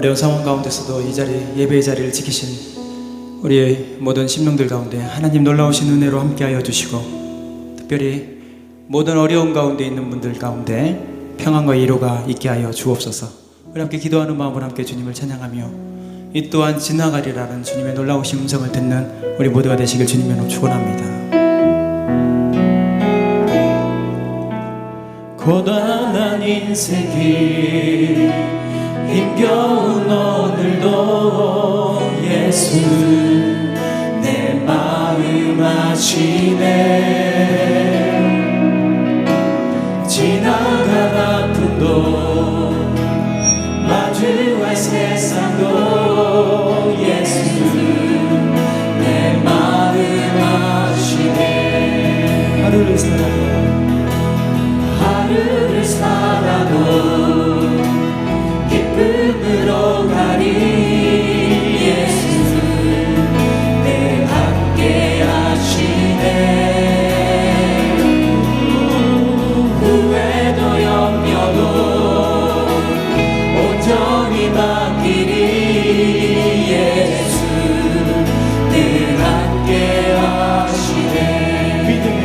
어려운 상황 가운데서도 이 자리, 예배의 자리를 지키신 우리의 모든 심령들 가운데 하나님 놀라우신 은혜로 함께하여 주시고, 특별히 모든 어려움 가운데 있는 분들 가운데 평안과 위로가 있게 하여 주옵소서. 우리 함께 기도하는 마음으로 함께 주님을 찬양하며 이 또한 지나가리라는 주님의 놀라우신 음성을 듣는 우리 모두가 되시길 주님으로 축원합니다. 고단한 인생길 힘겨운 오늘도 예수 내 마음 아시네. 지나간 아픔도 마주할 세상도 예수 내 마음 아시네. 하루를 살아도 기쁨으로 가리 예수 내 함께 하시네. 후회도 염려도 온전히 맡기리 예수 늘 함께 하시네. 믿음의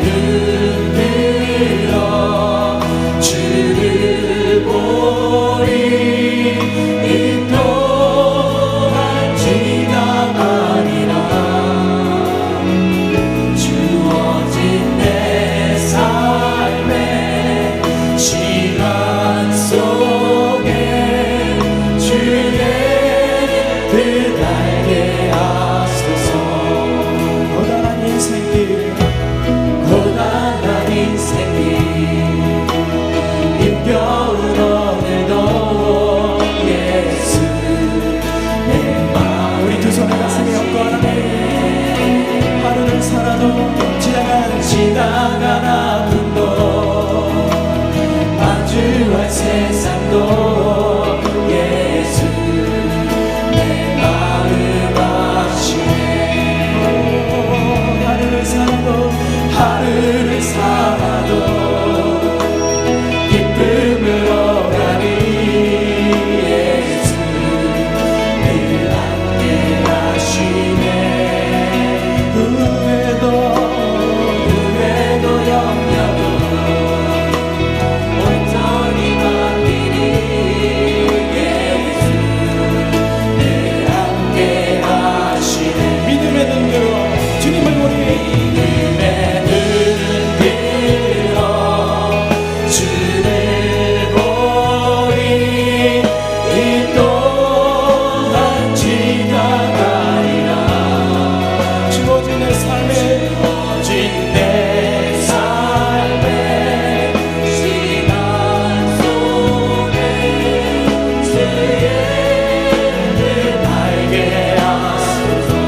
눈 들어 주를 보리. 이 또한 지나가리라. 주어진 내 삶의 시간 속에 주의 뜻 알게 하소서. 고단한 인생길 힘겨운 오늘도 예수 내 마음. 우리 두 손을 가슴에 얹고 하나님, 하루를 살아도 지나간 아픔도 마주할 세상도 예수 내 마음 아시네. 하루를 살아도 기쁨으로 가리 예수 늘 함께 하시네. 후회도 염려도 온전히 맡기리 예수 늘 함께 하시네. 믿음의 눈 들어 주님을 보리.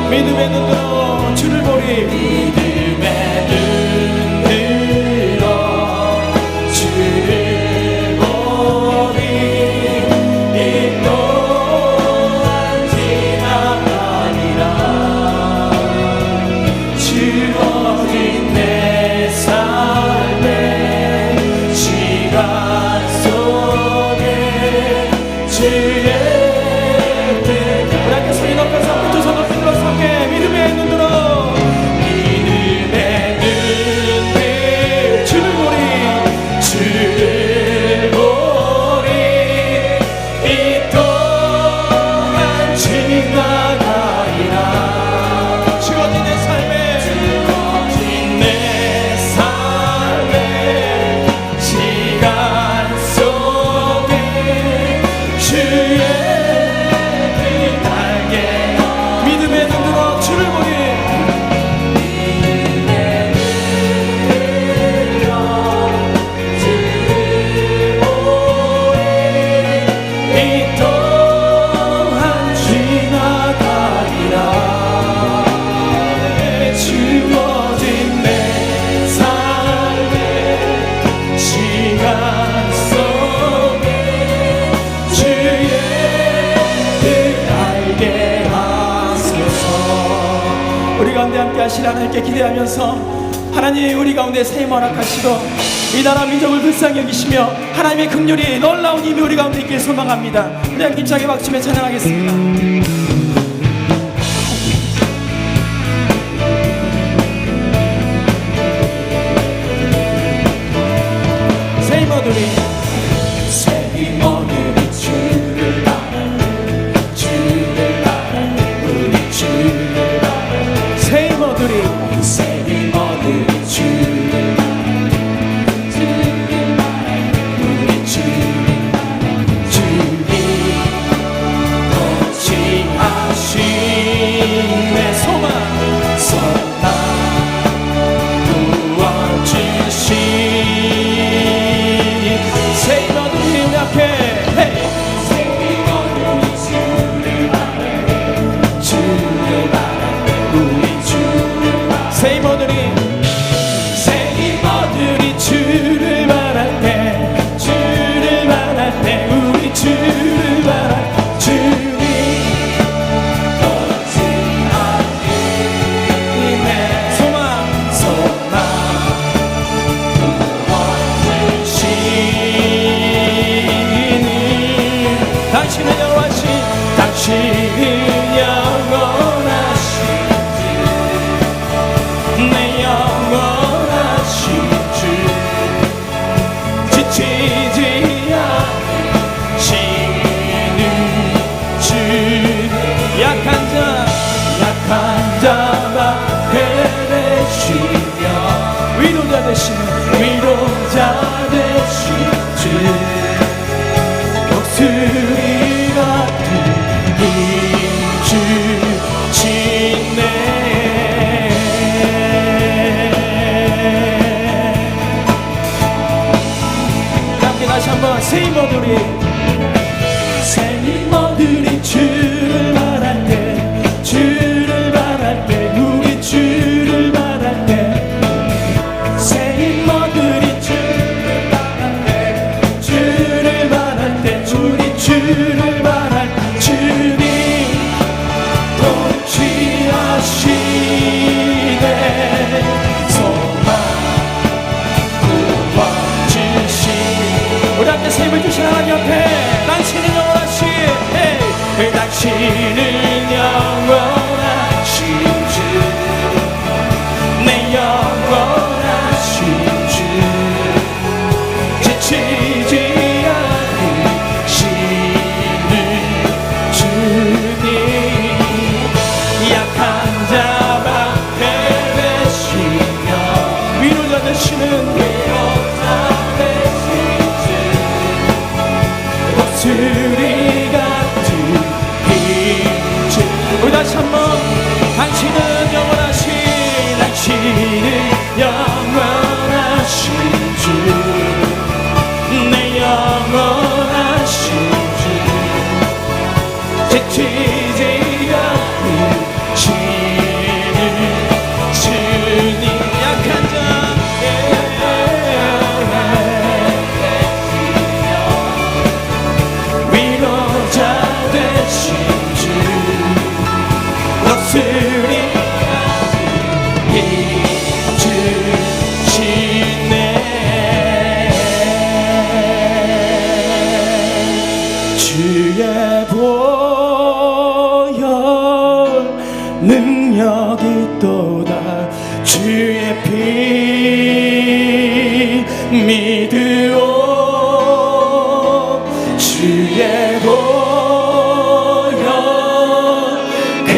믿음의 눈 들어 주를 보리. 믿음의 눈 들어 주를 보리. 이 또한 지나가리라. 주어진 내 삶의 시간 속에 주의 뜻. 우리 함께 소리 높여서 두 손 높이 들어서 믿음의 눈 들어. 믿음의 눈 들 주를 보리. 주를 보리. 이 또한 지나가리라. 주어진 내 삶의 시간 속에 주의 믿음의 눈 들어 주를 보리. 이 또한 지나가리라. 주어진 내 삶의 시간 속에 주의 뜻 알게 하소서. 우리 가운데 함께 하실 하나님께 기대하면서 하나님 우리 가운데 새 허락하시고 이 나라 민족을 불쌍히 여기시며 하나님의 긍휼이 놀라운 힘이 우리 가운데 있길 소망합니다. 우리 힘차게 박수며 찬양하겠습니다. 새 힘어들이 주를 바라네 주를 바라네 우리 주를 바라네 새 힘어들이 주를 바라네 주를 바라네 우리 주를 바라네 주님 통치하신 내 소망 당신은 영원하신 내 영원하신 주 지치지 않으시는 주 약한 자만 되시며 위로자 되신 주 목소리 같은 다시 한번 새 힘어들이 주를 바랄 때 우리 주를 바랄 때 새 힘어들이 주를 바랄 때 우리 주를 바랄 주님 통치하시네 소망 구원주시 우리 함께 새 힘을 주신 하나님 앞에 당신은 영원하신 당신은 영원하신 주 내 영원하신 주 지치지 목소리 같은 빛 우리 다시 한번 당신은 영원하신 주 내 영원하신 주 지치지 않으시는 주님 약한 자 주의 보혈 능력이 또다 주의 피 믿으오 주의 보혈 그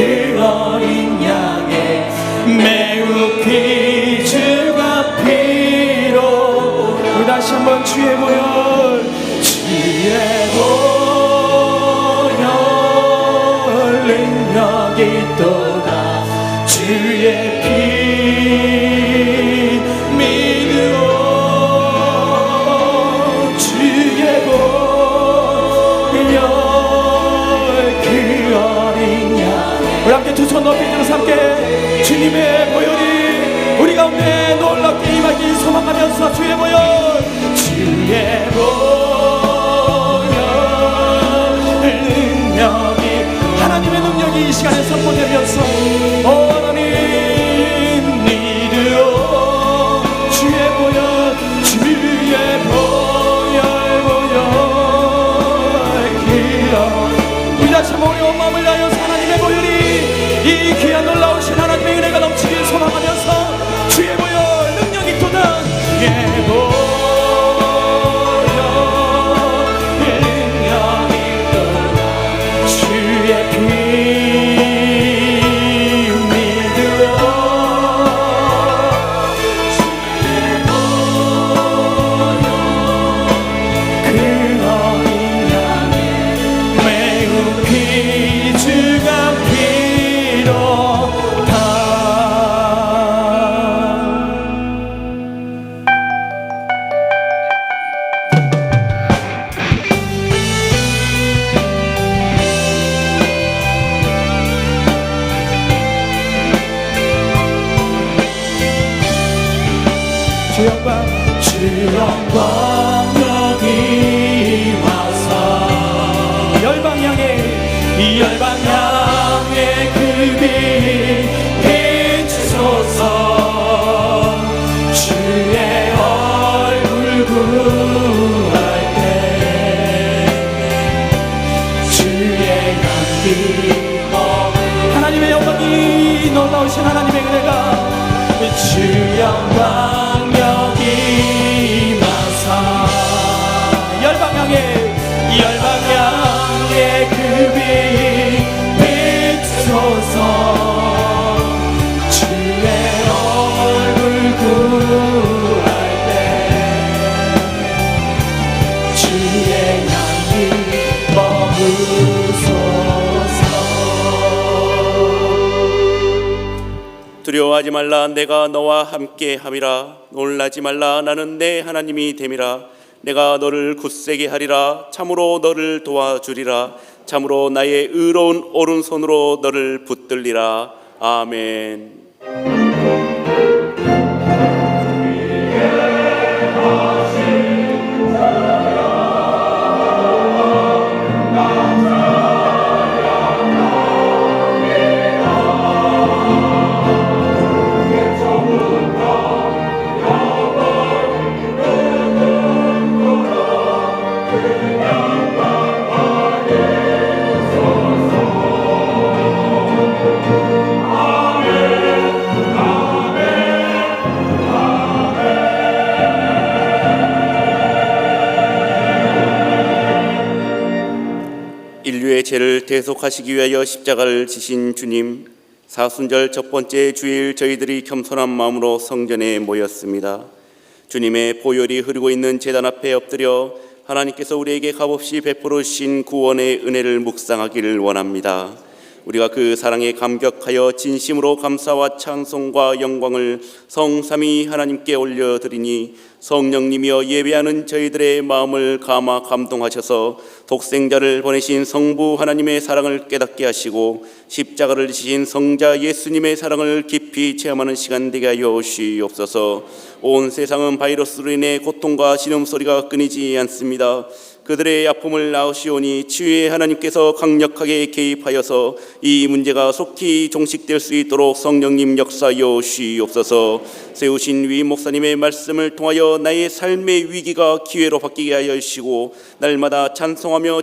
어린 양의 매우 귀중한 피로 다시 한번 주의 보혈 능력이 또다 주의 피 믿으오 주의 보혈 그 어린 양 우리 함께 두 손 높이 들어서 함께 주님의 보혈이 우리 가운데 놀랍게 임하기 소망하면서 주의 보혈 능력이 하나님의 능력이 이 시간에 선포되면서 하나님 믿으오 주 영광 여기 와서 열방 향해 그 빛 비추소서. 주의 얼굴 구할 때 주의 향기 머물 하나님의 영광이 놀라우신 하나님의 은혜가 주 영광 여기 와서 열방 향해 그 빛 비추소서. 주의 얼굴 구할 때 주의 향기 머무소서. 두려워하지 말라, 내가 너와 함께 함이라. 놀라지 말라, 나는 내 하나님이 됨이라. 내가 너를 굳세게 하리라. 참으로 너를 도와주리라. 참으로 나의 의로운 오른손으로 너를 붙들리라. 아멘. 인류의 죄를 대속하시기 위하여 십자가를 지신 주님, 사순절 첫 번째 주일 저희들이 겸손한 마음으로 성전에 모였습니다. 주님의 보혈이 흐르고 있는 제단 앞에 엎드려 하나님께서 우리에게 값없이 베풀어 주신 구원의 은혜를 묵상하기를 원합니다. 우리가 그 사랑에 감격하여 진심으로 감사와 찬송과 영광을 성삼위 하나님께 올려드리니 성령님이여 예배하는 저희들의 마음을 감화 감동하셔서 독생자를 보내신 성부 하나님의 사랑을 깨닫게 하시고 십자가를 지신 성자 예수님의 사랑을 깊이 체험하는 시간 되게 하여 주시옵소서. 온 세상은 바이러스로 인해 고통과 신음소리가 끊이지 않습니다. 그들의 아픔을 나으시오니 치유의 하나님께서 강력하게 개입하여서 이 문제가 속히 종식될 수 있도록 성령님 역사하여 주시옵소서. 세우신 위 목사님의 말씀을 통하여 나의 삶의 위기가 기회로 바뀌게 하여 주시고 날마다 찬송하며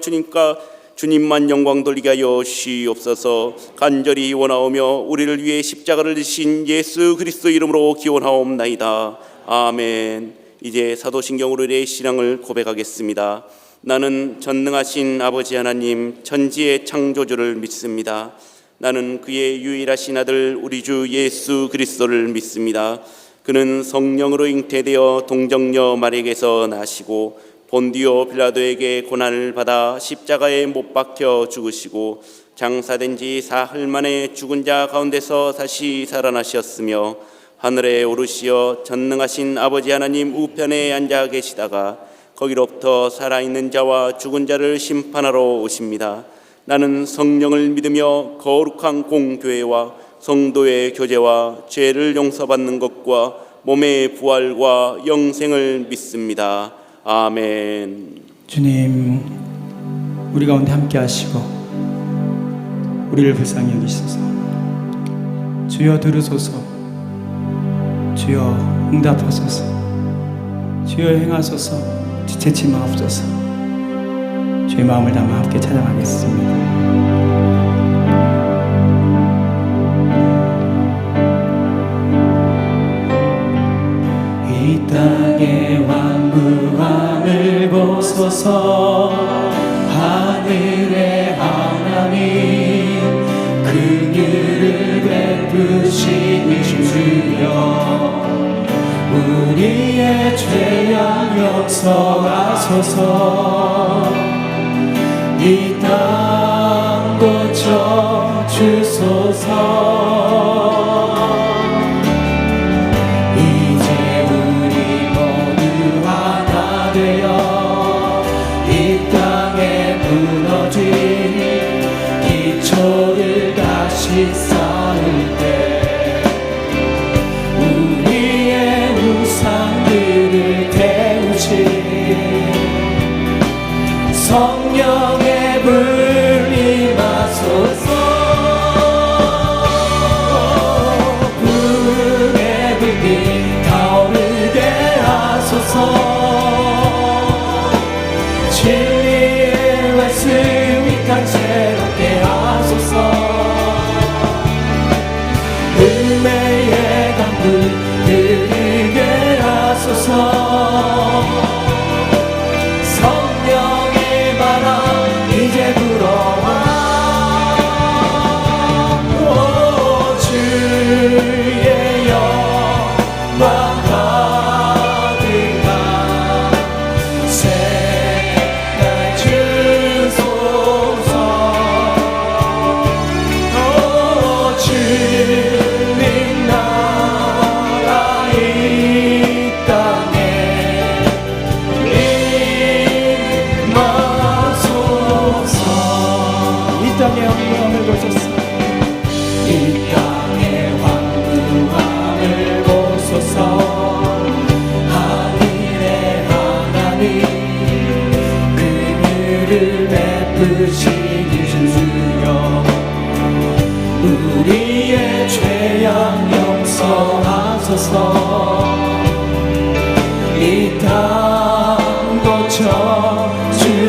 주님만 영광 돌리게 하여 주시옵소서. 간절히 원하오며 우리를 위해 십자가를 지신 예수 그리스도 이름으로 기원하옵나이다. 아멘. 이제 사도신경으로 내 신앙을 고백하겠습니다. 나는 전능하신 아버지 하나님 천지의 창조주를 믿습니다. 나는 그의 유일하신 아들 우리 주 예수 그리스도를 믿습니다. 그는 성령으로 잉태되어 동정녀 마리에게서 나시고 본디오 빌라도에게 고난을 받아 십자가에 못 박혀 죽으시고 장사된 지 사흘 만에 죽은 자 가운데서 다시 살아나셨으며 하늘에 오르시어 전능하신 아버지 하나님 우편에 앉아 계시다가 거기로부터 살아있는 자와 죽은 자를 심판하러 오십니다. 나는 성령을 믿으며 거룩한 공교회와 성도의 교제와 죄를 용서받는 것과 몸의 부활과 영생을 믿습니다. 아멘. 주님, 우리 가운데 함께 하시고 우리를 불쌍히 여기소서. 주여 들으소서. 주여 응답하소서. 주여 행하소서. 지체치 마옵소서. 주의 마음을 담아 함께 찬양하겠습니다. 이 땅의 완무함을 보소서. 하늘의 하나님 긍휼을 베푸시니 주여 우리의 죄악 용서하소서. 이 땅 고쳐 주소서. 이제 우리 모두 하나 되어 이 땅에 무너진 기초를 다시 쌓을 때 우리의 우상들을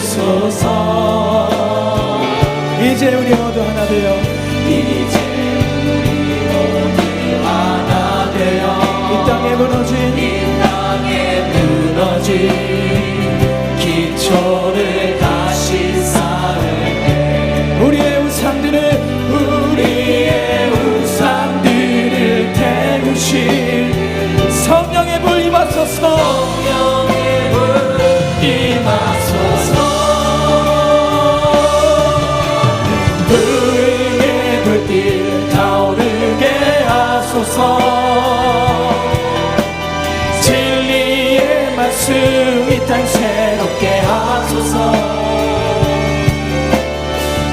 주소서. 이제 우리 모두 하나 되어 이제 우리 모두 하나 되어 이 땅에 무너진 기초를 다시 쌓을 때 우리의 우상들을 태우실 성령의 불 임하소서. 성령의 불 임하소서. 불의 불길 타오르게 하소서. 진리의 말씀 이 땅 새롭게 하소서.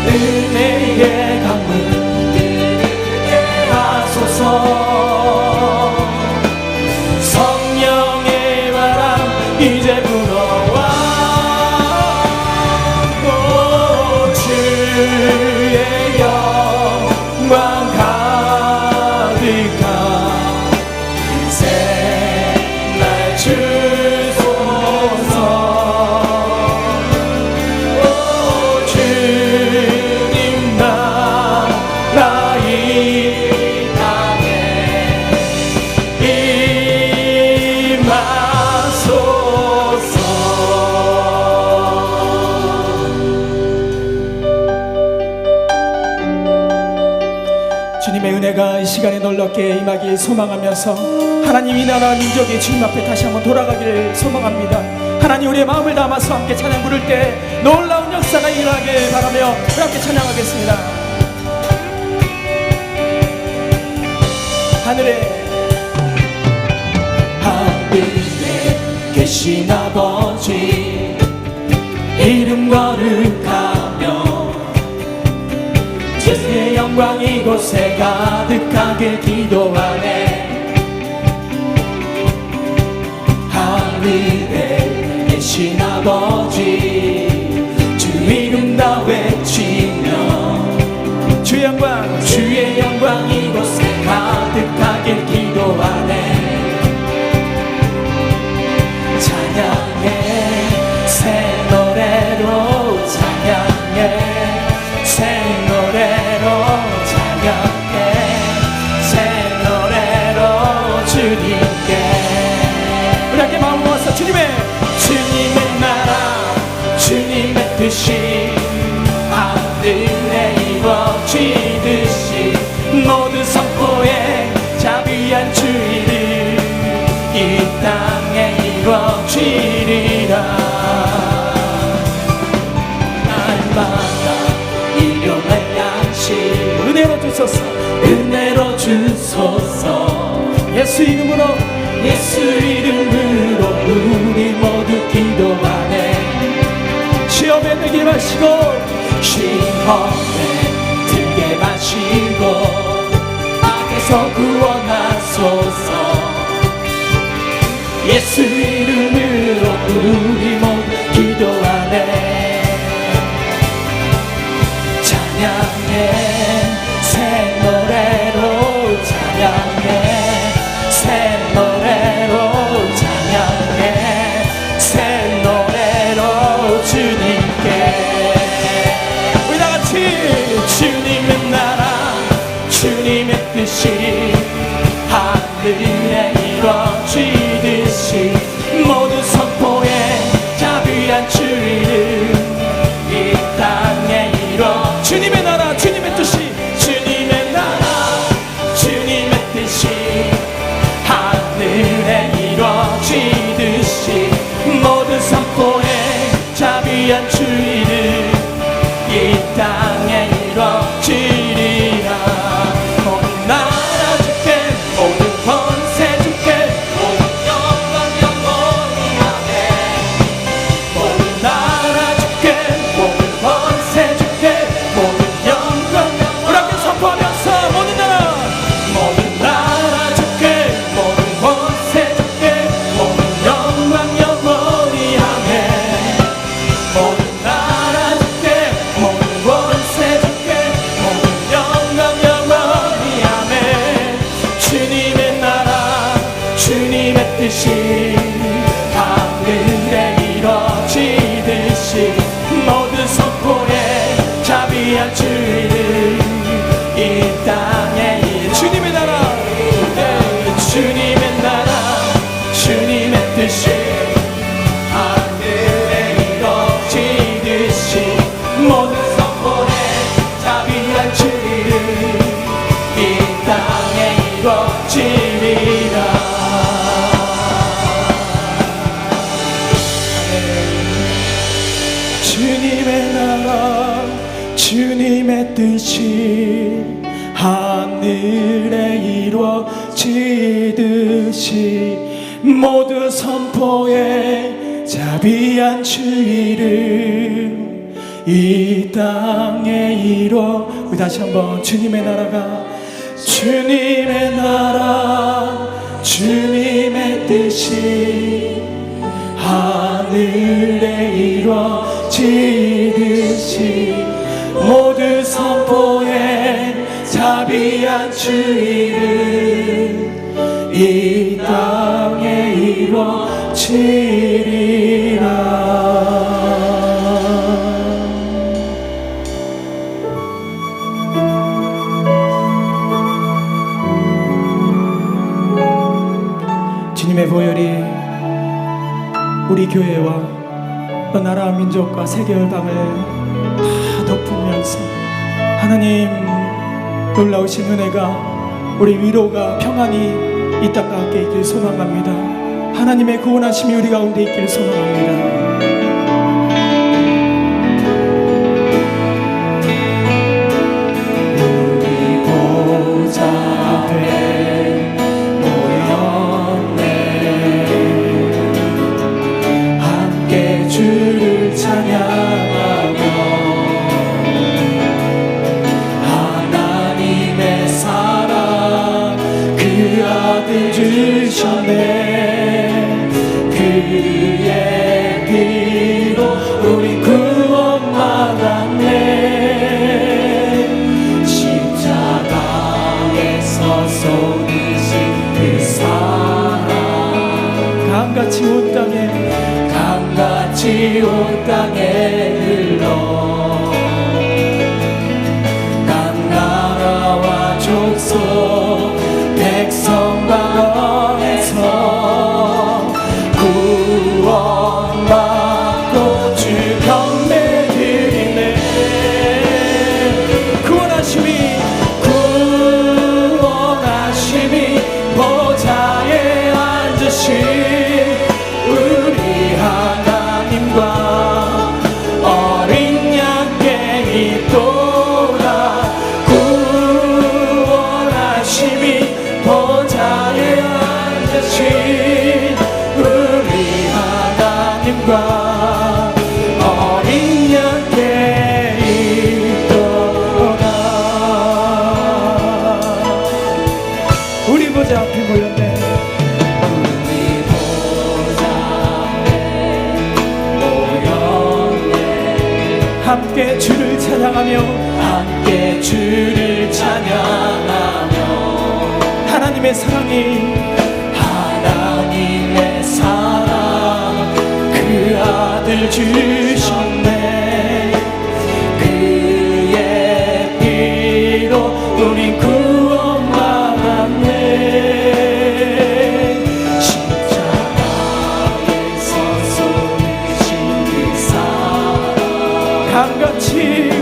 은혜의 강물 흐르게 하소서. 성령의 바람 이제 불어와. 오 주의 영광 가득한 새날 주소서. 오 주님 나라 이 땅에 임하소서. 주님의 은혜가 이 시간에 놀랍게 임하길 소망하면서 하나님 이 나라 민족이 주님 앞에 다시 한번 돌아가기를 소망합니다. 하나님 우리의 마음을 담아서 함께 찬양 부를 때 놀라운 역사가 일어나길 바라며 우리 함께 찬양하겠습니다. 하늘에 계신 아버지 이름 거룩하며 주의 영광 이곳에 가득하게 기도하네. 하늘에 계신 아버지 주 이름 다 외치며 주의 영광 이곳에 가득하게 기도하네. 찬양해 새 노래로 찬양해 새 노래로 찬양해 새 노래로 주님께. 우리 함께 마음 모아서 주님의 나라 주님의 뜻이 하늘에 이루어지듯이 모든 선포에 자비한 주의를 이 땅에 이루어지리라. 날마다 일용할 양식 은혜로 주소서. 은혜로 주소서. 예수 이름으로 우리 모두 기도하네. 시험에 들게 마시고 시험에 들게 마시고 악에서 구원하소서. 예수 이름으로 우리 모두 기도하네. 찬양해 새 노래로 찬양해 새 노래로 찬양해 새 노래로 주님께. 우리 다같이 주님의 나라 주님의 뜻이 하늘에 이루어지듯이 모든 선포에 자비한 주의를 이 땅에 이루어. 주님의 나라 주님의 뜻이 주님의 나라 주님의 뜻이 하늘에 이루어지듯이 모든 선포에 자비한 주의를 이 땅에 이루어지리라. 모든 나라 주께 모든 권세 주께 모든 영광 영원히 아멘. 모든 나라 주께 모든 권세 주께 모든 영광 우리 함께 선포하면서 모든 나라 모든 나라 주께 모든 권세 주께 모든 영광 영원히 아멘. 모든 나라 주님의 나라 주님의 뜻이 하늘에 이루어지듯이 모두 선포해 자비한 주 이름 이 땅에 이루어. 우리 다시 한번 주님의 나라가 주님의 나라 주님의 뜻이 하늘에 이루어지듯이 모두 선포해 자비한 주 이름 이 땅에 이루어지리라. 주님의 보혈이 우리 교회와 또 나라 민족과 세계 열방을 다 덮으면서 하나님 놀라우신 은혜가 우리 위로가 평안이 이 땅과 함께 있길 소망합니다. 하나님의 구원하심이 우리 가운데 있길 소망합니다. 주를 찬양하며 하나님의 사랑 그 아들 주셨네. 그의 피로 우리 구원받았네. 십자가에서 쏟으신 그 사랑 강같이 온 땅에 강같이 온 땅에 흘러 각 나라와 족속 백성 방언에서 구원받고 주 경배 드리네. 구원하심이 보좌에 앉으신 우리 하나님과 어린 양께 있도다. 구원하심이 보좌에 앉으신 우리 하나님과 어린 양께 있도다. 우리 보좌 앞에 모였네. 함께 주를 찬양하며 함께 주를 찬양하며 하나님의 사랑 그 아들 주셨네. 그의 피로 우린 구원받았네. 십자가에서 쏟으신 그 사랑 강같이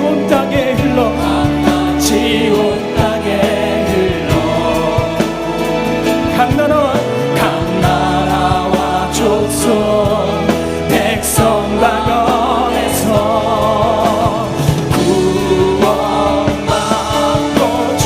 온 땅에 흘러 강같이 온 땅에 흘러 각 나라와 족속 백성 방언에서 구원받고 주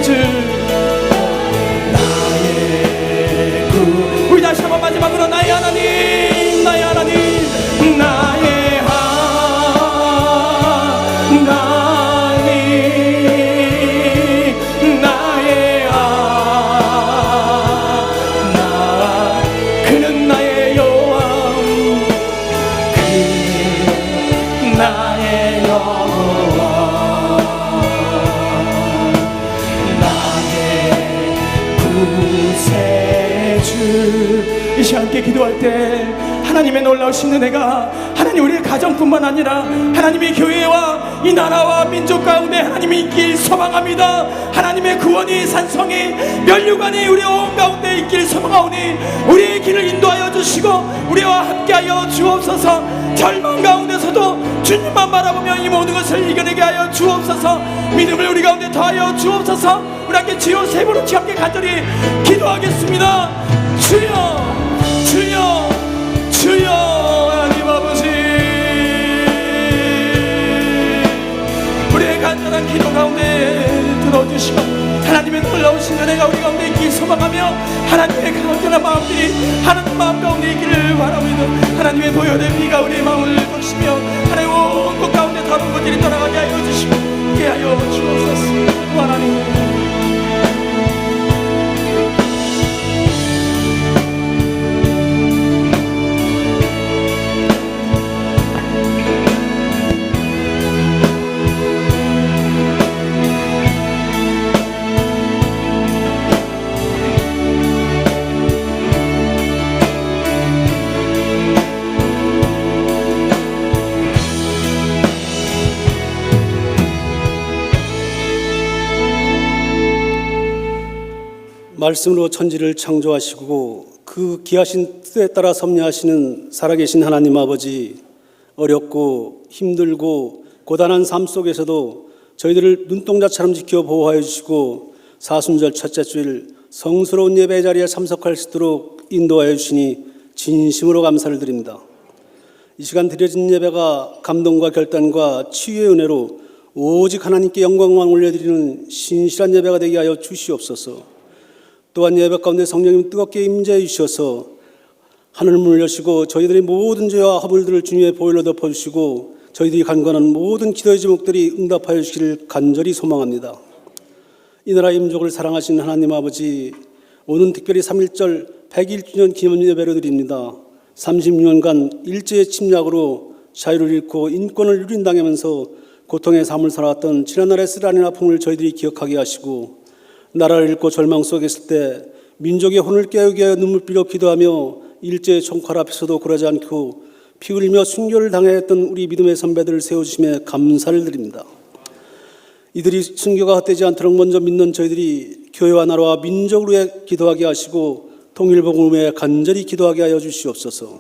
주 나의 구. 우리 다시 한번 마지막으로 나의 하나님, 나의 하나님, 나의 하나님, 나의 하나. 그는 나의 여호와, 그는 나의 여호와, 이 시간 함께 기도할 때 하나님의 놀라우신 은혜가 하나님 우리의 가정뿐만 아니라 하나님의 교회와 이 나라와 민족 가운데 하나님이 있길 소망합니다. 하나님의 구원이 산성이 면류관이 우리 온 가운데 있길 소망하오니 우리의 길을 인도하여 주시고 우리와 함께하여 주옵소서. 절망 가운데서도 주님만 바라보며 이 모든 것을 이겨내게 하여 주옵소서. 믿음을 우리 가운데 더하여 주옵소서. 우리 함께 주여 세 번을 함께 간절히 기도하겠습니다. 주여, 주여, 주여. 하나님 아버지, 우리의 간절한 기도 가운데 들어주시고 하나님의 놀라우신 은혜가 우리 가운데 있길 소망하며 하나님의 간절한 마음들이 하나님 마음 가운데 있기를 바라고 있는 하나님의 보혈의 피가 우리의 마음을 적시며 하나님 온 곳 가운데 다른 것들이 떠나가게 하여 주시고 깨 하여 주옵소서. 하나님, 말씀으로 천지를 창조하시고 그 기하신 뜻에 따라 섭리하시는 살아계신 하나님 아버지, 어렵고 힘들고 고단한 삶 속에서도 저희들을 눈동자처럼 지켜 보호하여 주시고 사순절 첫째 주일 성스러운 예배 자리에 참석할 수 있도록 인도하여 주시니 진심으로 감사를 드립니다. 이 시간 드려진 예배가 감동과 결단과 치유의 은혜로 오직 하나님께 영광만 올려드리는 신실한 예배가 되게 하여 주시옵소서. 또한 예배 가운데 성령님 뜨겁게 임재해 주셔서 하늘문을 여시고 저희들의 모든 죄와 허물들을 주님의 보혈로 덮어주시고 저희들이 간구하는 모든 기도의 제목들이 응답하여 주시기를 간절히 소망합니다. 이 나라 민족을 사랑하신 하나님 아버지, 오는 특별히 3.1절 101주년 기념 예배를 드립니다. 36년간 일제의 침략으로 자유를 잃고 인권을 유린당하면서 고통의 삶을 살아왔던 지난날의 쓰라린 아픔을 저희들이 기억하게 하시고 나라를 잃고 절망 속에 있을 때 민족의 혼을 깨우게 하여 눈물비로 기도하며 일제의 총칼 앞에서도 굴하지 않고 피 흘리며 순교를 당했던 우리 믿음의 선배들을 세워주심에 감사를 드립니다. 이들이 순교가 헛되지 않도록 먼저 믿는 저희들이 교회와 나라와 민족을 위해 기도하게 하시고 통일복음을 위해 간절히 기도하게 하여 주시옵소서.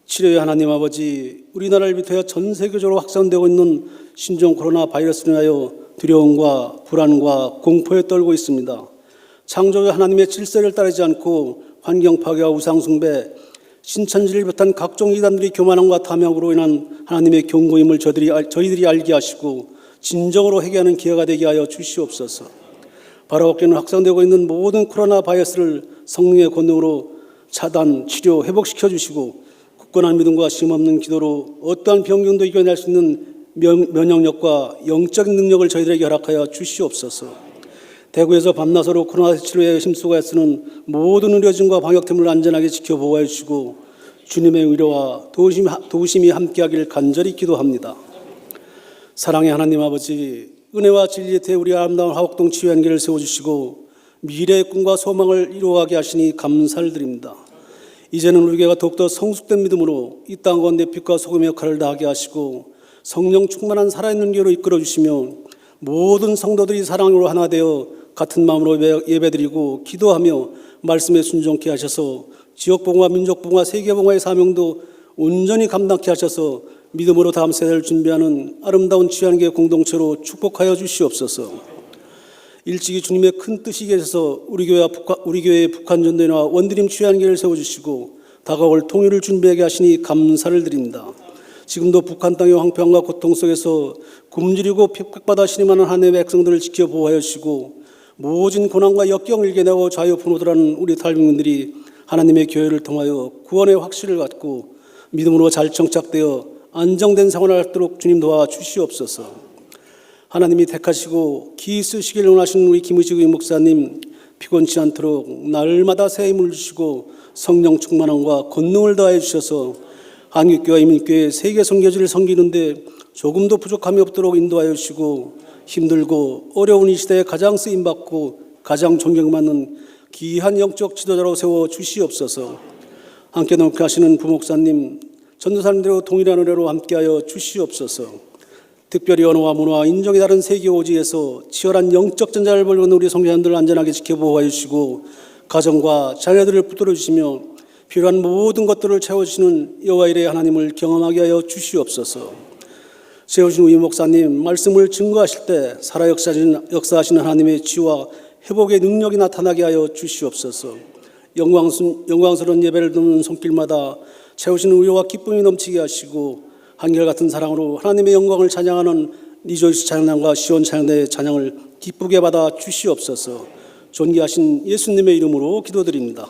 치료의 하나님 아버지, 우리나라를 비롯하여 전 세계적으로 확산되고 있는 신종 코로나 바이러스로 인하여 두려움과 불안과 공포에 떨고 있습니다. 창조주 하나님의 질서를 따르지 않고 환경 파괴와 우상 숭배, 신천지를 비롯한 각종 이단들이 교만함과 탐욕으로 인한 하나님의 경고임을 저희들이 알게 하시고 진정으로 회개하는 기회가 되게 하여 주시옵소서. 바로 어깨는 확산되고 있는 모든 코로나 바이러스를 성령의 권능으로 차단, 치료, 회복시켜 주시고 굳건한 믿음과 쉼없는 기도로 어떠한 병균도 이겨낼 수 있는 면역력과 영적인 능력을 저희들에게 허락하여 주시옵소서. 대구에서 밤낮으로 코로나 치료에 힘쓰고 애쓰는 모든 의료진과 방역팀을 안전하게 지켜 보호해 주시고 주님의 의료와 도우심이 함께하기를 간절히 기도합니다. 사랑의 하나님 아버지, 은혜와 진리의 태 우리 아름다운 화곡동 치유연계를 세워주시고 미래의 꿈과 소망을 이루어가게 하시니 감사를 드립니다. 이제는 우리 교회가 더욱더 성숙된 믿음으로 이 땅 가운데 빛과 소금의 역할을 다하게 하시고 성령 충만한 살아있는 교회로 이끌어주시며 모든 성도들이 사랑으로 하나 되어 같은 마음으로 예배드리고 기도하며 말씀에 순종케 하셔서 지역봉화, 민족봉화, 세계봉화의 사명도 온전히 감당케 하셔서 믿음으로 다음 세대를 준비하는 아름다운 취한교회 공동체로 축복하여 주시옵소서. 일찍이 주님의 큰 뜻이 계셔서 우리 교회의 북한 전도회와 원드림 취한교회를 세워주시고 다가올 통일을 준비하게 하시니 감사를 드립니다. 지금도 북한 땅의 황폐함과 고통 속에서 굶주리고 핍박받아 신임하는 하나님의 백성들을 지켜 보호하여 주시고 모진 고난과 역경을 이겨내고 자유분노들하는 우리 탈북민들이 하나님의 교회를 통하여 구원의 확신을 갖고 믿음으로 잘 정착되어 안정된 생활을 하도록 주님 도와 주시옵소서. 하나님이 택하시고 기 쓰시길 원하시는 우리 김의식 목사님 피곤치 않도록 날마다 새 힘을 주시고 성령 충만함과 권능을 더하여 주셔서 한국교회 이민교회 세계 선교지를 섬기는데 조금도 부족함이 없도록 인도하여 주시고 힘들고 어려운 이 시대에 가장 쓰임받고 가장 존경받는 귀한 영적 지도자로 세워 주시옵소서. 함께 동역하시는 부목사님, 전도사님들과 동일한 은혜로 함께하여 주시옵소서. 특별히 언어와 문화와 인종이 다른 세계 오지에서 치열한 영적 전쟁을 벌이고 있는 우리 성도님들 안전하게 지켜보호해 주시고 가정과 자녀들을 붙들어 주시며 필요한 모든 것들을 채워주시는 여호와 이레 하나님을 경험하게 하여 주시옵소서. 세우신 우리 목사님 말씀을 증거하실 때 살아 역사하시는 하나님의 지와 회복의 능력이 나타나게 하여 주시옵소서. 영광스러운 예배를 드는 손길마다 채우시는 의와 기쁨이 넘치게 하시고 한결같은 사랑으로 하나님의 영광을 찬양하는 리조이스 찬양과 시온 찬양대의 찬양을 기쁘게 받아 주시옵소서. 존귀하신 예수님의 이름으로 기도드립니다.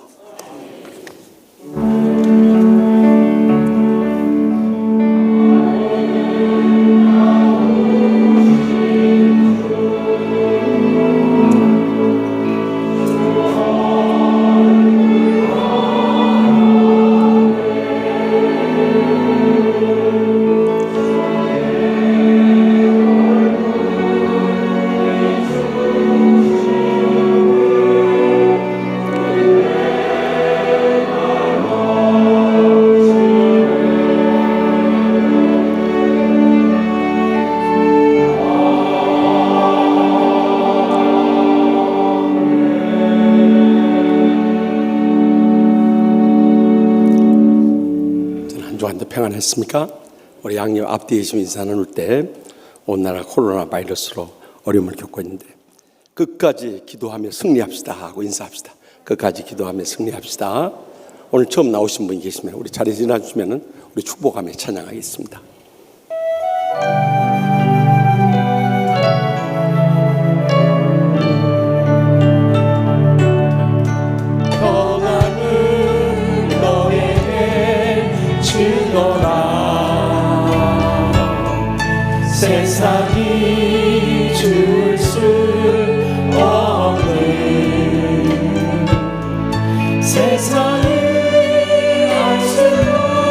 평안했습니까? 우리 양녀 앞뒤에 계시면 인사 나눌 때 온 나라 코로나 바이러스로 어려움을 겪고 있는데 끝까지 기도하며 승리합시다 하고 인사합시다. 끝까지 기도하며 승리합시다. 오늘 처음 나오신 분이 계시면 우리 자리 지나주시면 우리 축복하며 찬양하겠습니다. 세상이 줄 수 없는 세상이 알 수 없는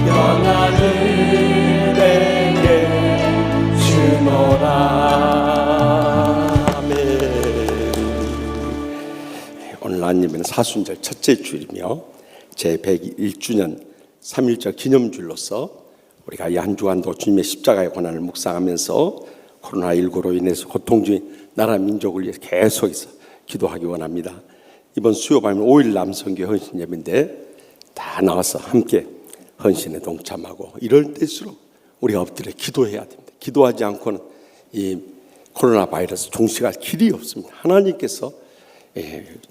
평안을 내게 주노라. 오늘 하나님은 사순절 첫째 주일이며 제101주년 3.1절 기념주일로서 우리가 이 한 주간도 주님의 십자가의 고난을 묵상하면서 코로나19로 인해서 고통 중인 나라 민족을 위해 계속해서 기도하기 원합니다. 이번 수요밤은 5일 남성교회 헌신 예배인데 다 나와서 함께 헌신에 동참하고 이럴 때일수록 우리가 엎드려 기도해야 됩니다. 기도하지 않고는 이 코로나 바이러스 종식할 길이 없습니다. 하나님께서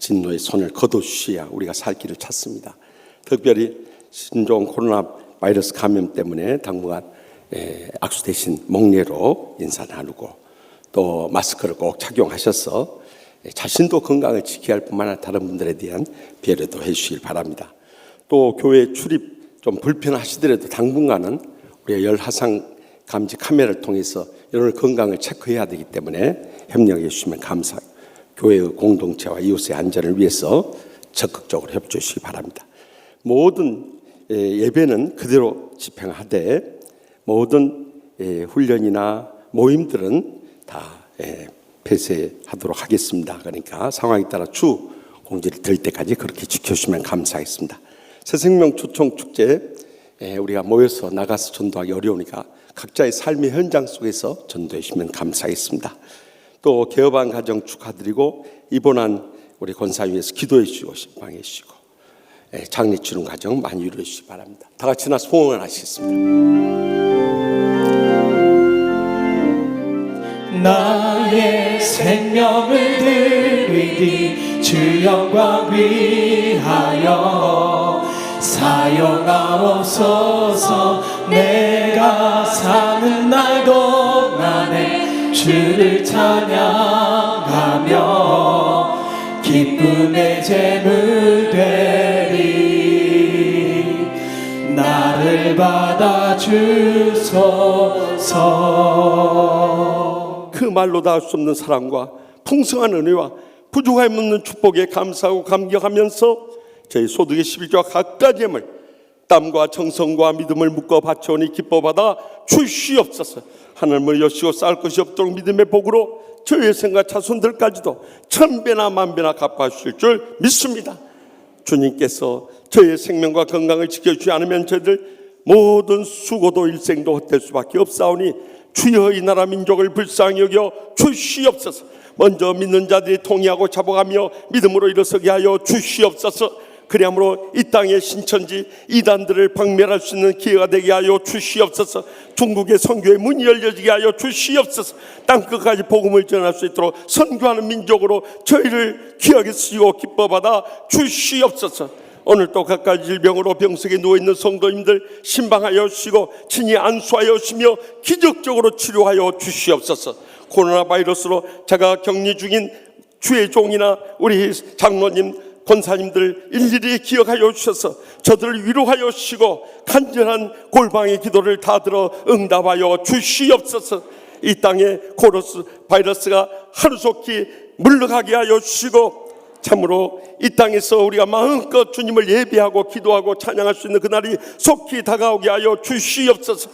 진노의 손을 거둬주셔야 우리가 살 길을 찾습니다. 특별히 신종 코로나 바이러스 감염 때문에 당분간 악수 대신 목례로 인사 나누고 또 마스크를 꼭 착용하셔서 자신도 건강을 지켜야 할 뿐만 아니라 다른 분들에 대한 배려도 해주시길 바랍니다. 또 교회 출입 좀 불편하시더라도 당분간은 우리가 열화상 감지 카메라를 통해서 여러분의 건강을 체크해야 되기 때문에 협력해 주시면 감사합니다. 교회의 공동체와 이웃의 안전을 위해서 적극적으로 협조해 주시기 바랍니다. 모든 예배는 그대로 집행하되 모든 훈련이나 모임들은 다 폐쇄하도록 하겠습니다. 그러니까 상황에 따라 주 공지를 될 때까지 그렇게 지켜주시면 감사하겠습니다. 새생명 초청 축제 우리가 모여서 나가서 전도하기 어려우니까 각자의 삶의 현장 속에서 전도해 주시면 감사하겠습니다. 또 개업한 가정 축하드리고 입원한 우리 권사위에서 기도해 주시고 신방해 주시고 장례 치른 과정 많이 이루어 주시기 바랍니다. 다 같이 나 소원을 하시겠습니다. 나의 생명을 드리리 주 영광 위하여 사용하옵소서. 내가 사는 날 동안에 주를 찬양하며 기쁨의 제물 되리. 나를 받아주소서. 그 말로 다 할 수 없는 사랑과 풍성한 은혜와 부족함이 없는 축복에 감사하고 감격하면서 저희 소득의 11조와 각가지 예물 땀과 정성과 믿음을 묶어 바쳐오니 기뻐받아 주시옵소서. 하늘을 여시고 쌓을 것이 없도록 믿음의 복으로 저희의 생과 자손들까지도 천배나 만배나 갚아주실 줄 믿습니다. 주님께서 저희의 생명과 건강을 지켜주지 않으면 저희들 모든 수고도 일생도 헛될 수밖에 없사오니 주여 이 나라 민족을 불쌍히 여겨 주시옵소서. 먼저 믿는 자들이 통회하고 자복하며 믿음으로 일어서게 하여 주시옵소서. 그리함으로 이 땅의 신천지 이단들을 박멸할 수 있는 기회가 되게 하여 주시옵소서. 중국의 선교의 문이 열려지게 하여 주시옵소서. 땅끝까지 복음을 전할 수 있도록 선교하는 민족으로 저희를 귀하게 쓰시고 기뻐받아 주시옵소서. 오늘 또 각가지 질병으로 병석에 누워있는 성도님들 신방하여 주시고 친히 안수하여 주시며 기적적으로 치료하여 주시옵소서. 코로나 바이러스로 자가 격리 중인 주의 종이나 우리 장로님 권사님들 일일이 기억하여 주셔서 저들을 위로하여 주시고 간절한 골방의 기도를 다 들어 응답하여 주시옵소서. 이 땅에 코로나 바이러스가 하루속히 물러가게 하여 주시고 참으로 이 땅에서 우리가 마음껏 주님을 예배하고 기도하고 찬양할 수 있는 그날이 속히 다가오게 하여 주시옵소서.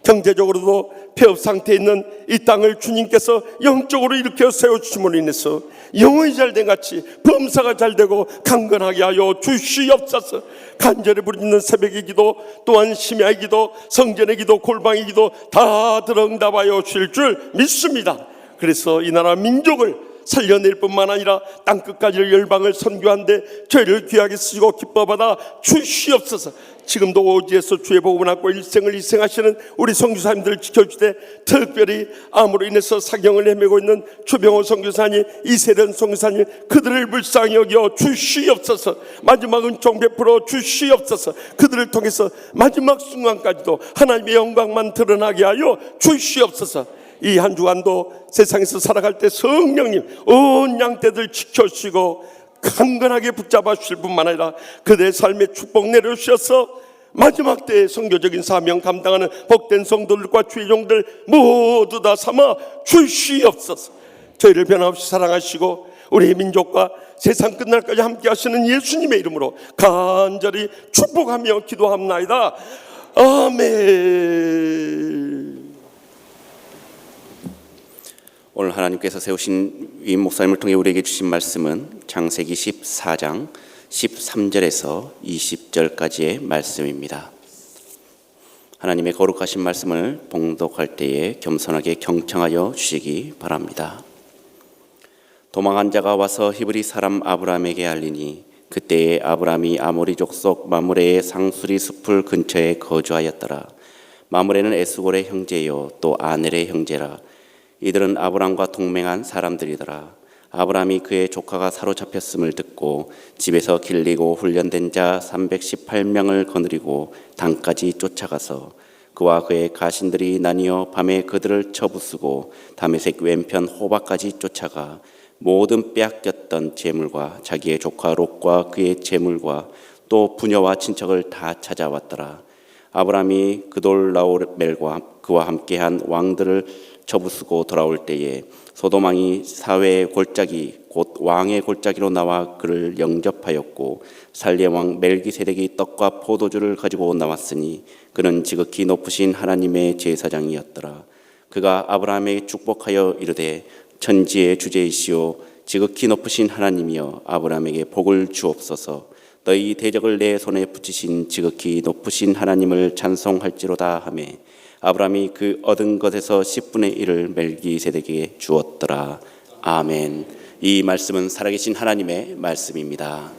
경제적으로도 폐업 상태에 있는 이 땅을 주님께서 영적으로 일으켜 세워주심으로 인해서 영혼이 잘된 같이 범사가 잘되고 강건하게 하여 주시옵소서. 간절히 부르짖는 새벽의 기도 또한 심야의 기도 성전의 기도 골방의 기도 다 들어 응답하여 주실 줄 믿습니다. 그래서 이 나라 민족을 살려낼 뿐만 아니라 땅끝까지 열방을 선교한데 저희를 귀하게 쓰시고 기뻐받아 주시옵소서. 지금도 오지에서 주의 복음을 안고 일생을 희생하시는 우리 선교사님들을 지켜주되 특별히 암으로 인해서 사경을 헤매고 있는 추병호 선교사님, 이세련 선교사님 그들을 불쌍히 여겨 주시옵소서. 마지막 은총 베풀어 주시옵소서. 그들을 통해서 마지막 순간까지도 하나님의 영광만 드러나게 하여 주시옵소서. 이 한 주간도 세상에서 살아갈 때 성령님 온 양떼들 지켜주시고 강건하게 붙잡아 주실 뿐만 아니라 그들의 삶에 축복 내려주셔서 마지막 때의 선교적인 사명 감당하는 복된 성도들과 주의 종들 모두 다 삼아 주시옵소서. 저희를 변함없이 사랑하시고 우리 민족과 세상 끝날까지 함께 하시는 예수님의 이름으로 간절히 축복하며 기도합나이다. 아멘. 오늘 하나님께서 세우신 위 목사님을 통해 우리에게 주신 말씀은 창세기 14장 13절에서 20절까지의 말씀입니다. 하나님의 거룩하신 말씀을 봉독할 때에 겸손하게 경청하여 주시기 바랍니다. 도망한 자가 와서 히브리 사람 아브라함에게 알리니 그때에 아브라함이 아모리 족속 마므레의 상수리 숲을 근처에 거주하였더라. 마므레는 에스골의 형제요 또 아넬의 형제라. 이들은 아브람과 동맹한 사람들이더라. 아브람이 그의 조카가 사로잡혔음을 듣고 집에서 길리고 훈련된 자 318명을 거느리고 단까지 쫓아가서 그와 그의 가신들이 나뉘어 밤에 그들을 쳐부수고 다메섹 왼편 호바까지 쫓아가 모든 빼앗겼던 재물과 자기의 조카 롯과 그의 재물과 또 부녀와 친척을 다 찾아왔더라. 아브람이 그돌라오멜과 그와 함께한 왕들을 쳐부수고 돌아올 때에 소돔왕이 사회의 골짜기 곧 왕의 골짜기로 나와 그를 영접하였고 살렘왕 멜기세덱이 떡과 포도주를 가지고 나왔으니 그는 지극히 높으신 하나님의 제사장이었더라. 그가 아브라함에게 축복하여 이르되 천지의 주제이시오 지극히 높으신 하나님이여 아브라함에게 복을 주옵소서. 너희 대적을 내 손에 붙이신 지극히 높으신 하나님을 찬송할지로다 하며 아브라함이 그 얻은 것에서 10분의 1을 멜기세덱에게 주었더라. 아멘. 이 말씀은 살아계신 하나님의 말씀입니다.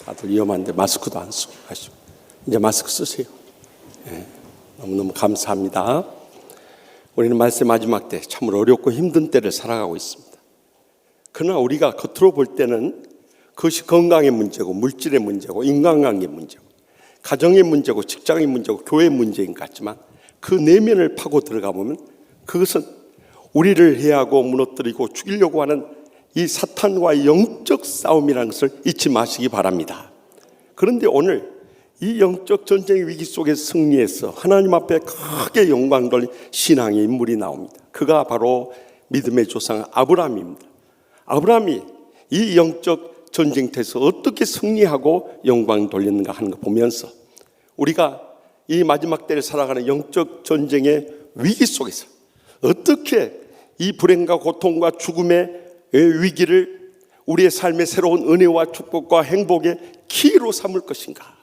다들 위험한데 마스크도 안 쓰고 가시고 이제 마스크 쓰세요. 예, 너무너무 감사합니다. 우리는 말세 마지막 때 참으로 어렵고 힘든 때를 살아가고 있습니다. 그러나 우리가 겉으로 볼 때는 그것이 건강의 문제고 물질의 문제고 인간관계의 문제고 가정의 문제고 직장의 문제고 교회의 문제인 것 같지만 그 내면을 파고 들어가 보면 그것은 우리를 해하고 무너뜨리고 죽이려고 하는 이 사탄과의 영적 싸움이라는 것을 잊지 마시기 바랍니다. 그런데 오늘 이 영적 전쟁의 위기 속에서 승리해서 하나님 앞에 크게 영광 돌린 신앙의 인물이 나옵니다. 그가 바로 믿음의 조상 아브라함입니다. 아브라함이 이 영적 전쟁터에서 어떻게 승리하고 영광 돌렸는가 하는 거 보면서 우리가 이 마지막 때를 살아가는 영적 전쟁의 위기 속에서 어떻게 이 불행과 고통과 죽음의 위기를 우리의 삶의 새로운 은혜와 축복과 행복의 키로 삼을 것인가?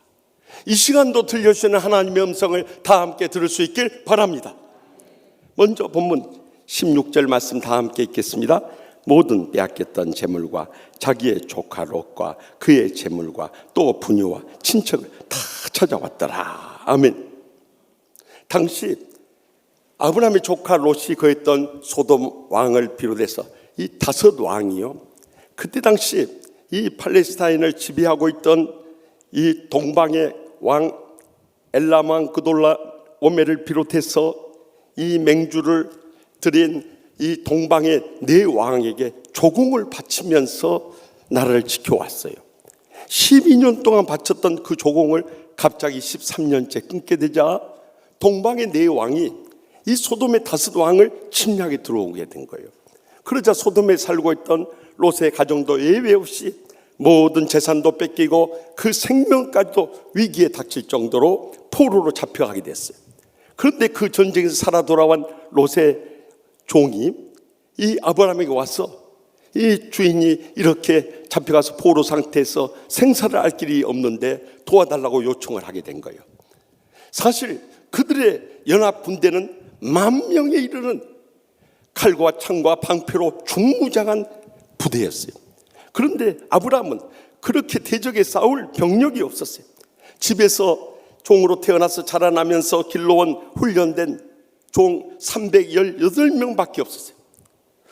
이 시간도 들려주시는 하나님의 음성을 다 함께 들을 수 있길 바랍니다. 먼저 본문 16절 말씀 다 함께 읽겠습니다. 모든 빼앗겼던 재물과 자기의 조카 롯과 그의 재물과 또 부녀와 친척을 다 찾아왔더라. 아멘. 당시 아브라함의 조카 롯이 거했던 소돔 왕을 비롯해서 이 5 왕이요, 그때 당시 이 팔레스타인을 지배하고 있던 이 동방의 왕 엘람 왕 그돌라 오메를 비롯해서 이 맹주를 드린 이 동방의 4 왕에게 조공을 바치면서 나라를 지켜왔어요. 12년 동안 바쳤던 그 조공을 갑자기 13년째 끊게 되자 동방의 4 왕이 이 소돔의 5 왕을 침략에 들어오게 된 거예요. 그러자 소돔에 살고 있던 롯의 가정도 예외 없이 모든 재산도 뺏기고 그 생명까지도 위기에 닥칠 정도로 포로로 잡혀가게 됐어요. 그런데 그 전쟁에서 살아 돌아온 롯의 종이 이 아브라함에게 와서 이 주인이 이렇게 잡혀가서 포로 상태에서 생사를 알 길이 없는데 도와달라고 요청을 하게 된 거예요. 사실 그들의 연합 군대는 10,000명에 이르는 칼과 창과 방패로 중무장한 부대였어요. 그런데 아브라함은 그렇게 대적에 싸울 병력이 없었어요. 집에서 종으로 태어나서 자라나면서 길러온 훈련된 종 318명밖에 없었어요.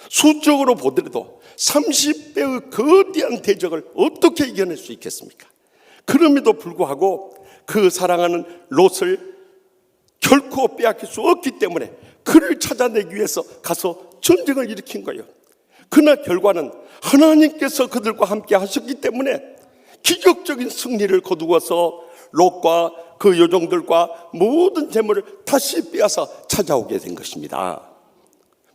수적으로 보더라도 30배의 거대한 대적을 어떻게 이겨낼 수 있겠습니까? 그럼에도 불구하고 그 사랑하는 롯을 결코 빼앗길 수 없기 때문에 그를 찾아내기 위해서 가서 전쟁을 일으킨 거예요. 그러나 결과는 하나님께서 그들과 함께 하셨기 때문에 기적적인 승리를 거두어서 롯과 그 요정들과 모든 재물을 다시 빼앗아 찾아오게 된 것입니다.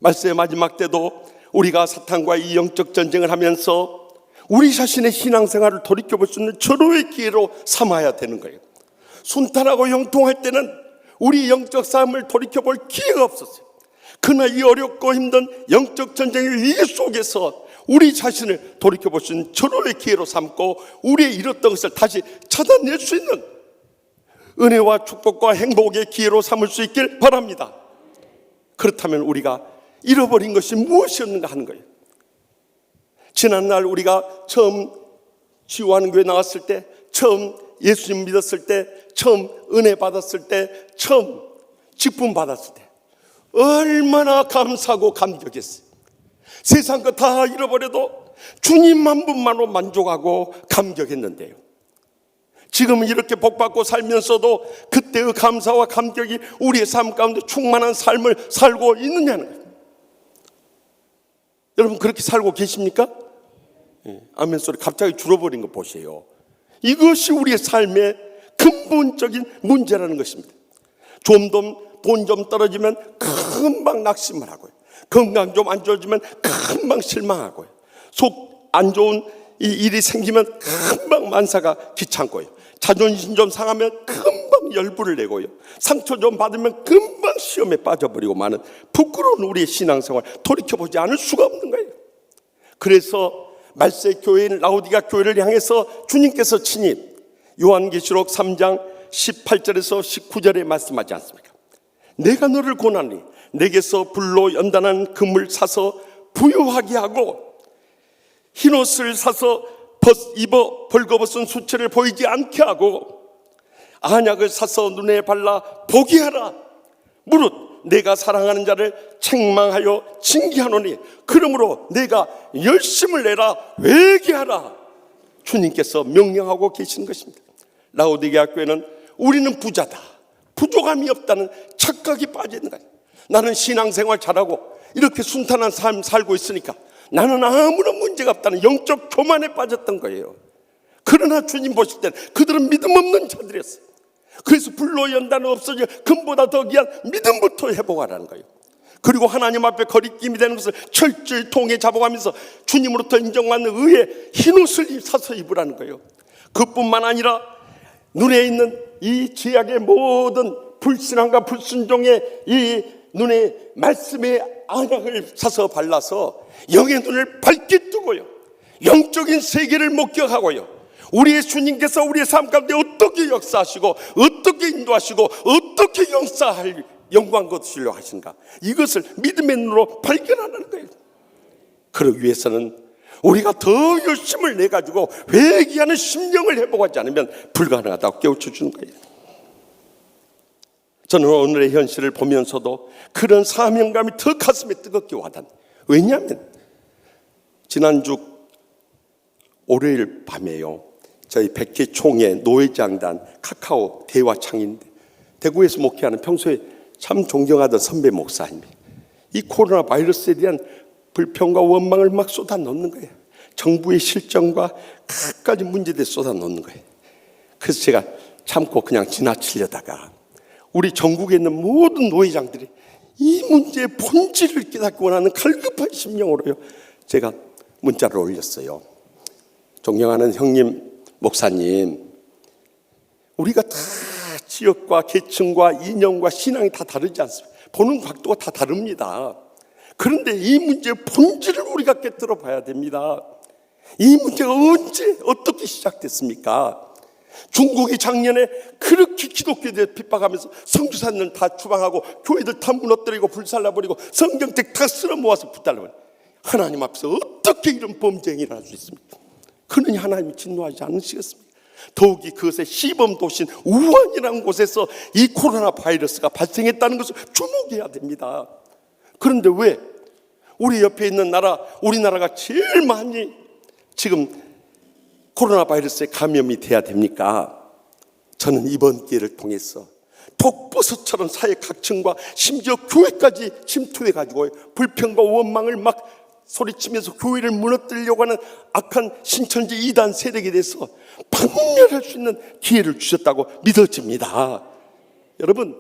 말세의 마지막 때도 우리가 사탄과 이 영적 전쟁을 하면서 우리 자신의 신앙생활을 돌이켜볼 수 있는 절호의 기회로 삼아야 되는 거예요. 순탄하고 형통할 때는 우리 영적 삶을 돌이켜볼 기회가 없었어요. 그러나 이 어렵고 힘든 영적 전쟁의 위기 속에서 우리 자신을 돌이켜볼 수 있는 절호의 기회로 삼고 우리의 잃었던 것을 다시 찾아낼 수 있는 은혜와 축복과 행복의 기회로 삼을 수 있길 바랍니다. 그렇다면 우리가 잃어버린 것이 무엇이었는가 하는 거예요. 지난날 우리가 처음 치유하는 교회 나왔을 때, 처음 예수님 믿었을 때, 처음 은혜 받았을 때, 처음 직분 받았을 때 얼마나 감사하고 감격했어요. 세상 거 다 잃어버려도 주님 한 분만으로 만족하고 감격했는데요, 지금은 이렇게 복받고 살면서도 그때의 감사와 감격이 우리의 삶 가운데 충만한 삶을 살고 있느냐는 거예요. 여러분 그렇게 살고 계십니까? 아멘 소리 갑자기 줄어버린 거 보세요. 이것이 우리의 삶의 근본적인 문제라는 것입니다. 돈 좀 떨어지면 금방 낙심을 하고요. 건강 좀 안 좋아지면 금방 실망하고요. 속 안 좋은 이 일이 생기면 금방 만사가 귀찮고요. 자존심 좀 상하면 금방 열불을 내고요. 상처 좀 받으면 금방 시험에 빠져버리고 많은 부끄러운 우리의 신앙생활 돌이켜보지 않을 수가 없는 거예요. 그래서 말세 교회인 라오디가 교회를 향해서 주님께서 친히 요한계시록 3장 18절에서 19절에 말씀하지 않습니까? 내가 너를 권하니 내게서 불로 연단한 금을 사서 부유하게 하고 흰옷을 사서 입어 벌거벗은 수치를 보이지 않게 하고 안약을 사서 눈에 발라 보게 하라. 무릇 내가 사랑하는 자를 책망하여 징계하노니 그러므로 내가 열심을 내라 회개하라. 주님께서 명령하고 계신 것입니다. 라오디게아 교회는 우리는 부자다, 부족함이 없다는 착각이 빠져 있는 거예요. 나는 신앙생활 잘하고 이렇게 순탄한 삶 살고 있으니까 나는 아무런 문제가 없다는 영적 교만에 빠졌던 거예요. 그러나 주님 보실 때는 그들은 믿음 없는 자들이었어요. 그래서 불로 연단은 없어져 금보다 더 귀한 믿음부터 회복하라는 거예요. 그리고 하나님 앞에 거리낌이 되는 것을 철저히 통해 잡아가면서 주님으로부터 인정받는 의의 흰옷을 사서 입으라는 거예요. 그뿐만 아니라 눈에 있는 이 죄악의 모든 불신앙과 불순종의 이 눈에 말씀의 안약을 사서 발라서 영의 눈을 밝게 뜨고요, 영적인 세계를 목격하고요, 우리의 주님께서 우리의 삶 가운데 어떻게 역사하시고 어떻게 인도하시고 어떻게 역사할 영광 거두시려 하신가, 이것을 믿음의 눈으로 발견하는 거예요. 그러기 위해서는 우리가 더 열심을 내가지고 회개하는 심령을 회복하지 않으면 불가능하다고 깨우쳐 주는 거예요. 저는 오늘의 현실을 보면서도 그런 사명감이 더 가슴에 뜨겁게 와닿아요. 왜냐하면 지난주 월요일 밤에요, 저희 백제총회 노회장단 카카오 대화창인데 대구에서 목회하는 평소에 참 존경하던 선배 목사님이 이 코로나 바이러스에 대한 불평과 원망을 막 쏟아놓는 거예요. 정부의 실정과 갖가지 문제들 쏟아놓는 거예요. 그래서 제가 참고 그냥 지나치려다가 우리 전국에 있는 모든 노회장들이 이 문제의 본질을 깨닫기 원하는 갈급한 심령으로요, 제가 문자를 올렸어요. 존경하는 형님, 목사님, 우리가 다 지역과 계층과 이념과 신앙이 다 다르지 않습니까? 보는 각도가 다 다릅니다. 그런데 이 문제의 본질을 우리가 깨뜨려 봐야 됩니다. 이 문제가 언제 어떻게 시작됐습니까? 중국이 작년에 그렇게 기독교에 핍박하면서 선교사들 다 추방하고 교회들 다 무너뜨리고 불살라버리고 성경책 다 쓸어 모아서 붙달라버리고, 하나님 앞에서 어떻게 이런 범죄행위를 할 수 있습니까? 그러니 하나님이 진노하지 않으시겠습니까? 더욱이 그것의 시범도신 우한이라는 곳에서 이 코로나 바이러스가 발생했다는 것을 주목해야 됩니다. 그런데 왜 우리 옆에 있는 나라, 우리나라가 제일 많이 지금 코로나 바이러스에 감염이 돼야 됩니까? 저는 이번 기회를 통해서 독버섯처럼 사회 각층과 심지어 교회까지 침투해가지고 불평과 원망을 막 소리치면서 교회를 무너뜨리려고 하는 악한 신천지 이단 세력에 대해서 박멸할 수 있는 기회를 주셨다고 믿어집니다. 여러분,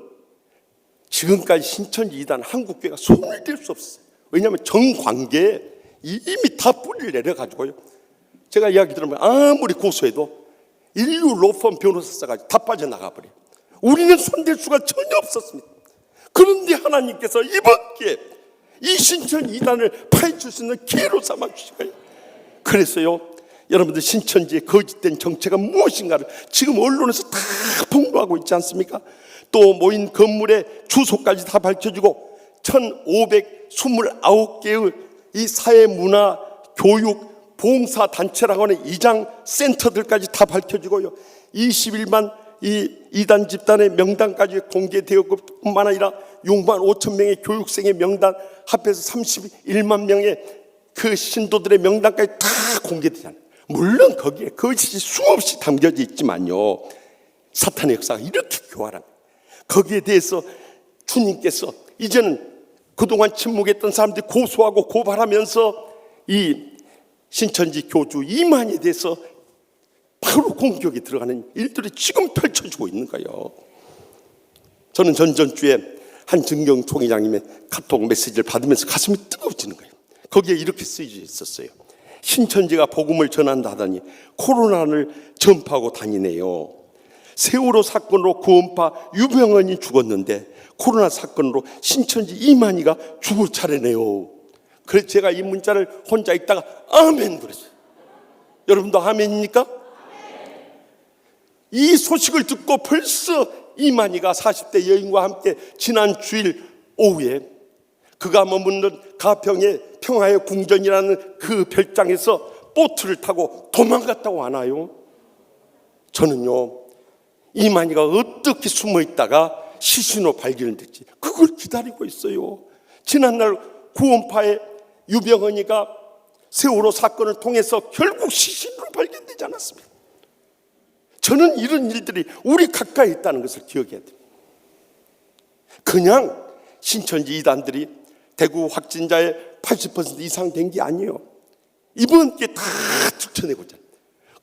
지금까지 신천지 이단 한국교회가 손을 댈 수 없어요. 왜냐하면 정관계에 이미 다 뿌리를 내려가지고요, 제가 이야기 들으면 아무리 고소해도 인류 로펌 변호사까지 다 빠져나가 버려요. 우리는 손댈 수가 전혀 없었습니다. 그런데 하나님께서 이번 기회에 이 신천 이단을 파헤칠 수 있는 기회로 삼아 주신 거예요. 그래서요, 여러분들 신천지의 거짓된 정체가 무엇인가를 지금 언론에서 다 폭로하고 있지 않습니까? 또 모인 건물의 주소까지 다 밝혀지고 1529개의 이 사회문화 교육 봉사 단체라고 하는 이장 센터들까지 다 밝혀지고요, 21만 이 이단 집단의 명단까지 공개되었고 뿐만 아니라 6만 5천 명의 교육생의 명단, 합해서 31만 명의 그 신도들의 명단까지 다 공개되잖아요. 물론 거기에 거짓이 수없이 담겨져 있지만요, 사탄의 역사가 이렇게 교활한, 거기에 대해서 주님께서 이제는 그동안 침묵했던 사람들이 고소하고 고발하면서 이 신천지 교주 이만희에 대해서 바로 공격에 들어가는 일들이 지금 펼쳐지고 있는 거예요. 저는 전주에 한 정경 총회장님의 카톡 메시지를 받으면서 가슴이 뜨거워지는 거예요. 거기에 이렇게 쓰여져 있었어요. 신천지가 복음을 전한다 하더니 코로나를 전파하고 다니네요. 세월호 사건으로 구원파 유병헌이 죽었는데 코로나 사건으로 신천지 이만희가 죽을 차례네요. 그래서 제가 이 문자를 혼자 읽다가 아멘 그랬어요. 여러분도 아멘입니까? 이 소식을 듣고 벌써 이만희가 40대 여인과 함께 지난 주일 오후에 그가 머무는 가평의 평화의 궁전이라는 그 별장에서 보트를 타고 도망갔다고 하나요? 저는요, 이만희가 어떻게 숨어 있다가 시신으로 발견됐지 그걸 기다리고 있어요. 지난날 구원파의 유병헌이가 세월호 사건을 통해서 결국 시신으로 발견되지 않았습니다. 저는 이런 일들이 우리 가까이 있다는 것을 기억해야 돼요. 그냥 신천지 이단들이 대구 확진자의 80% 이상 된 게 아니에요. 이번 게 다 추천해고 있잖아요.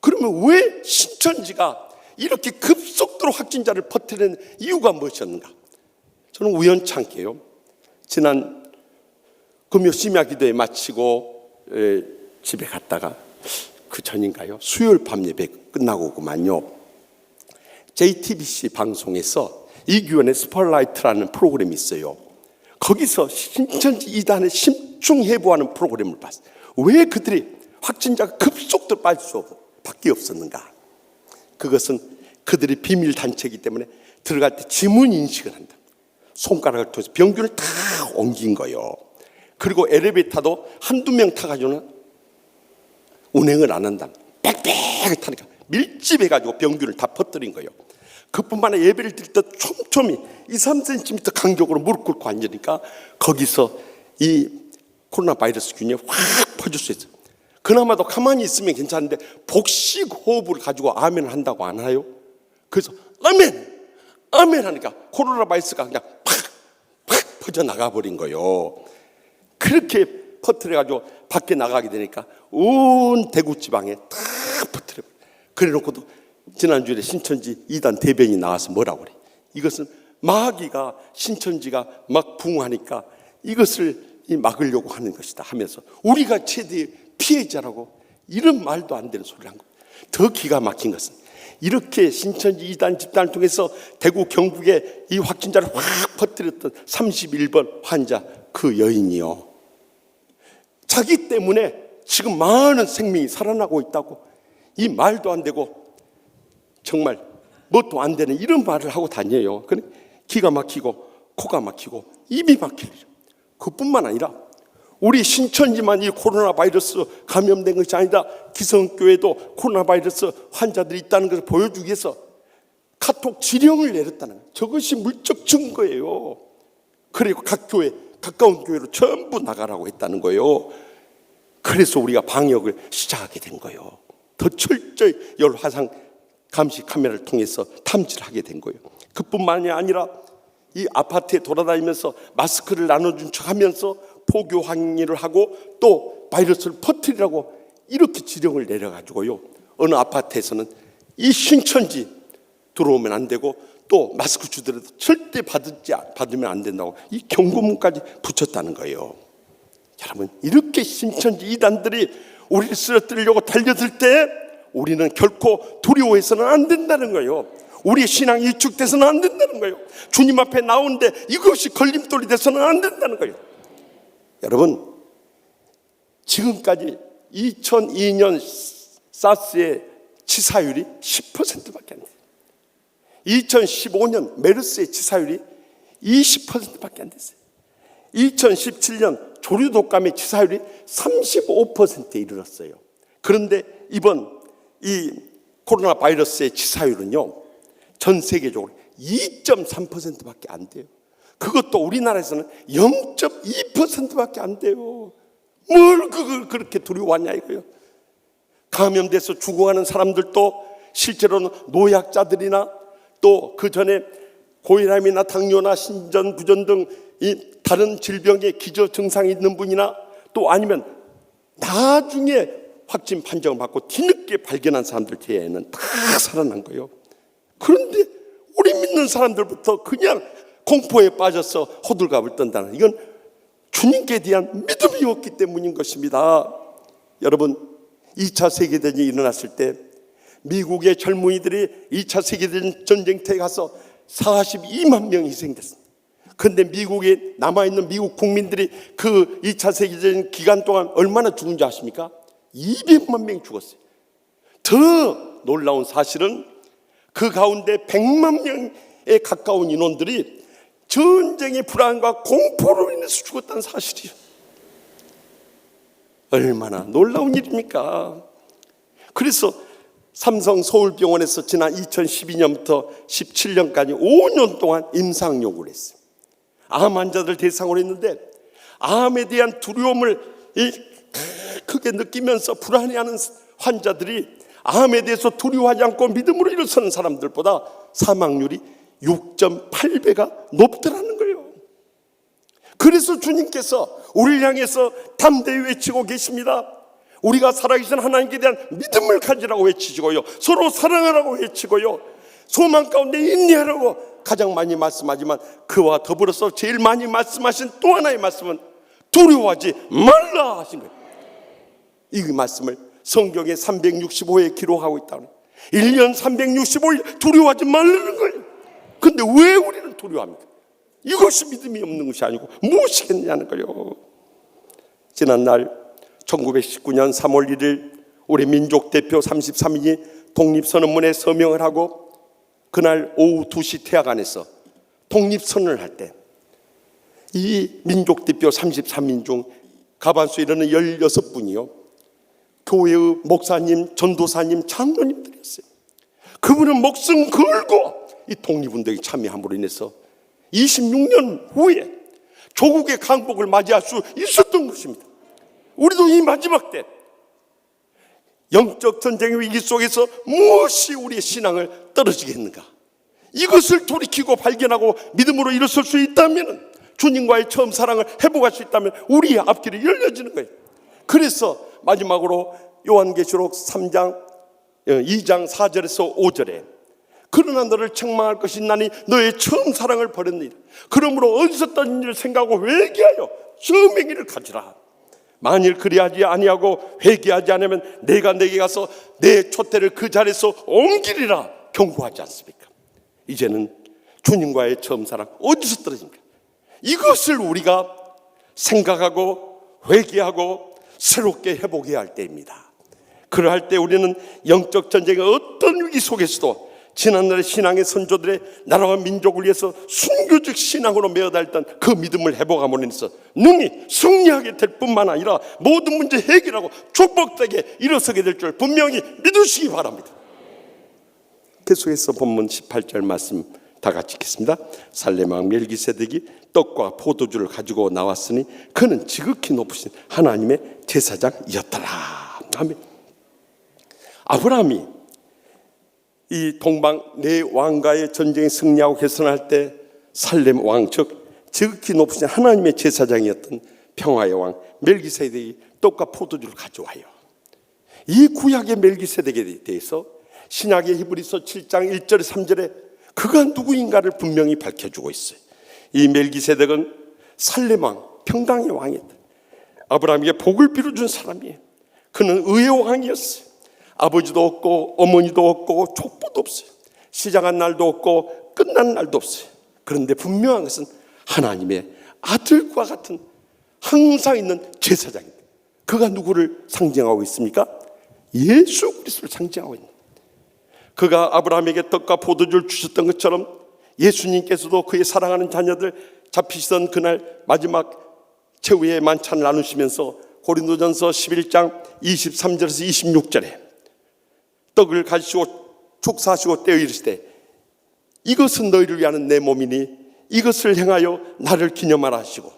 그러면 왜 신천지가 이렇게 급속도로 확진자를 퍼뜨리는 이유가 무엇이었는가? 저는 우연찮게요, 지난 금요 심야 기도회 마치고 집에 갔다가 그 전인가요? 수요일 밤 예배 끝나고 오구만요, JTBC 방송에서 이규현의 스펄라이트라는 프로그램이 있어요. 거기서 신천지 이단의 심층해부하는 프로그램을 봤어요. 왜 그들이 확진자가 급속도로 빠질 수밖에 없었는가? 그것은 그들이 비밀 단체이기 때문에 들어갈 때 지문 인식을 한다. 손가락을 통해서 병균을 다 옮긴 거예요. 그리고 엘리베이터도 한두 명 타가지고는 운행을 안 한다. 빽빽하게 타니까 밀집해가지고 병균을 다 퍼뜨린 거예요. 그뿐만 아니라 예배를 드릴 때 촘촘히 2-3cm 간격으로 무릎 꿇고 앉으니까 거기서 이 코로나 바이러스 균이 확 퍼질 수 있어요. 그나마도 가만히 있으면 괜찮은데 복식 호흡을 가지고 아멘을 한다고 안 해요? 그래서 아멘! 아멘 하니까 코로나 바이러스가 그냥 팍 퍼져나가 버린 거예요. 그렇게 퍼뜨려가지고 밖에 나가게 되니까 온 대구 지방에 다 퍼뜨려. 그래 놓고도 지난주에 신천지 이단 대변인이 나와서 뭐라고 그래? 이것은 마귀가 신천지가 막 붕하니까 이것을 막으려고 하는 것이다 하면서 우리가 최대의 피해자라고 이런 말도 안 되는 소리를 한 거예요. 더 기가 막힌 것은 이렇게 신천지 이단 집단을 통해서 대구 경북에 이 확진자를 확 퍼뜨렸던 31번 환자 그 여인이요, 자기 때문에 지금 많은 생명이 살아나고 있다고 이 말도 안 되고 정말 뭣도 안 되는 이런 말을 하고 다녀요. 기가 막히고 코가 막히고 입이 막히죠. 그뿐만 아니라 우리 신천지만 이 코로나 바이러스 감염된 것이 아니다, 기성교회도 코로나 바이러스 환자들이 있다는 것을 보여주기 위해서 카톡 지령을 내렸다는 거예요. 저것이 물적 증거예요. 그리고 각 교회, 가까운 교회로 전부 나가라고 했다는 거예요. 그래서 우리가 방역을 시작하게 된 거예요. 더 철저히 열화상 감시 카메라를 통해서 탐지를 하게 된 거예요. 그뿐만이 아니라 이 아파트에 돌아다니면서 마스크를 나눠준 척하면서 포교 항의를 하고 또 바이러스를 퍼뜨리라고 이렇게 지령을 내려가지고요, 어느 아파트에서는 이 신천지 들어오면 안 되고 또 마스크 주더라도 절대 받으면 안 된다고 이 경고문까지 붙였다는 거예요. 여러분, 이렇게 신천지 이단들이 우리를 쓰러뜨리려고 달려들 때 우리는 결코 두려워해서는 안 된다는 거예요. 우리의 신앙이 위축돼서는 안 된다는 거예요. 주님 앞에 나오는데 이것이 걸림돌이 돼서는 안 된다는 거예요. 여러분, 지금까지 2002년 사스의 치사율이 10%밖에 안 돼요. 2015년 메르스의 치사율이 20%밖에 안 됐어요. 2017년 조류 독감의 치사율이 35%에 이르렀어요. 그런데 이번 이 코로나 바이러스의 치사율은요, 전 세계적으로 2.3%밖에 안 돼요. 그것도 우리나라에서는 0.2%밖에 안 돼요. 뭘 그걸 그렇게 두려워하냐 이거요. 감염돼서 죽어가는 사람들도 실제로는 노약자들이나 또 그 전에 고혈압이나 당뇨나 신전, 부전 등 이 다른 질병의 기저 증상이 있는 분이나 또 아니면 나중에 확진 판정을 받고 뒤늦게 발견한 사람들 제외에는 다 살아난 거예요. 그런데 우리 믿는 사람들부터 그냥 공포에 빠져서 호들갑을 떤다는, 이건 주님께 대한 믿음이 없기 때문인 것입니다. 여러분, 2차 세계대전이 일어났을 때 미국의 젊은이들이 2차 세계대전 전쟁터에 가서 42만 명이 희생됐습니다. 그런데 미국에 남아있는 미국 국민들이 그 2차 세계대전 기간 동안 얼마나 죽은지 아십니까? 200만 명이 죽었어요. 더 놀라운 사실은 그 가운데 100만 명에 가까운 인원들이 전쟁의 불안과 공포로 인해서 죽었다는 사실이에요. 얼마나 놀라운 일입니까? 그래서 삼성 서울병원에서 지난 2012년부터 17년까지 5년 동안 임상 연구를 했어요. 암 환자들 대상으로 했는데 암에 대한 두려움을 크게 느끼면서 불안해하는 환자들이 암에 대해서 두려워하지 않고 믿음으로 일어서는 사람들보다 사망률이 6.8배가 높더라는 거예요. 그래서 주님께서 우리를 향해서 담대히 외치고 계십니다. 우리가 살아계신 하나님께 대한 믿음을 가지라고 외치시고요, 서로 사랑하라고 외치고요, 소망 가운데 인내하라고 가장 많이 말씀하지만, 그와 더불어서 제일 많이 말씀하신 또 하나의 말씀은 두려워하지 말라 하신 거예요. 이 말씀을 성경에 365회 기록하고 있다는, 1년 365일 두려워하지 말라는 거예요. 근데 왜 우리는 두려워합니까? 이것이 믿음이 없는 것이 아니고 무엇이겠냐는 거예요. 지난날 1919년 3월 1일 우리 민족 대표 33인이 독립선언문에 서명을 하고 그날 오후 2시 태화관에서 독립선언을 할 때 이 민족 대표 33인 중 가반수에 이르는 16분이요, 교회의 목사님, 전도사님, 장로님들이었어요. 그분은 목숨 걸고 이 독립운동에 참여함으로 인해서 26년 후에 조국의 강복을 맞이할 수 있었던 것입니다. 우리도 이 마지막 때 영적 전쟁의 위기 속에서 무엇이 우리의 신앙을 떨어지겠는가, 이것을 돌이키고 발견하고 믿음으로 일어설 수 있다면, 주님과의 처음 사랑을 회복할 수 있다면 우리의 앞길이 열려지는 거예요. 그래서 마지막으로 요한계시록 3장 2장 4절에서 5절에 그러나 너를 책망할 것이 있나니 너의 처음 사랑을 버렸느니라. 그러므로 어디서 떤 일을 생각하고 회개하여 처음 행위를 가지라. 만일 그리하지 아니하고 회개하지 않으면 내가 내게 가서 내 촛대를 그 자리에서 옮기리라 경고하지 않습니까? 이제는 주님과의 처음 사랑 어디서 떨어집니까? 이것을 우리가 생각하고 회개하고 새롭게 회복해야 할 때입니다. 그러할 때 우리는 영적 전쟁의 어떤 위기 속에서도 지난날의 신앙의 선조들의 나라와 민족을 위해서 순교적 신앙으로 메어달던 그 믿음을 회복함으로 인해서 능히 승리하게 될 뿐만 아니라 모든 문제 해결하고 축복되게 일어서게 될 줄 분명히 믿으시기 바랍니다. 계속해서 본문 18절 말씀 다 같이 읽겠습니다. 살렘 왕 멜기세덱이 떡과 포도주를 가지고 나왔으니 그는 지극히 높으신 하나님의 제사장이었더라. 아멘. 아브라함이 이 동방 네 왕가의 전쟁에 승리하고 개선할 때 살렘 왕, 즉 지극히 높으신 하나님의 제사장이었던 평화의 왕 멜기세덱이 떡과 포도주를 가져와요. 이 구약의 멜기세덱에 대해서 신약의 히브리서 7장 1절 3절에 그가 누구인가를 분명히 밝혀주고 있어요. 이 멜기세덱은 살렘 왕, 평강의 왕이었다. 아브라함에게 복을 빌어준 사람이에요. 그는 의의 왕이었어요. 아버지도 없고 어머니도 없고 족보도 없어요. 시작한 날도 없고 끝난 날도 없어요. 그런데 분명한 것은 하나님의 아들과 같은 항상 있는 제사장입니다. 그가 누구를 상징하고 있습니까? 예수 그리스도를 상징하고 있는, 그가 아브라함에게 떡과 포도주를 주셨던 것처럼 예수님께서도 그의 사랑하는 자녀들 잡히시던 그날 마지막 최후의 만찬을 나누시면서 고린도전서 11장 23절에서 26절에 떡을 가지시고 축사하시고 떼어 이르시되 이것은 너희를 위하는 내 몸이니 이것을 행하여 나를 기념하라 하시고,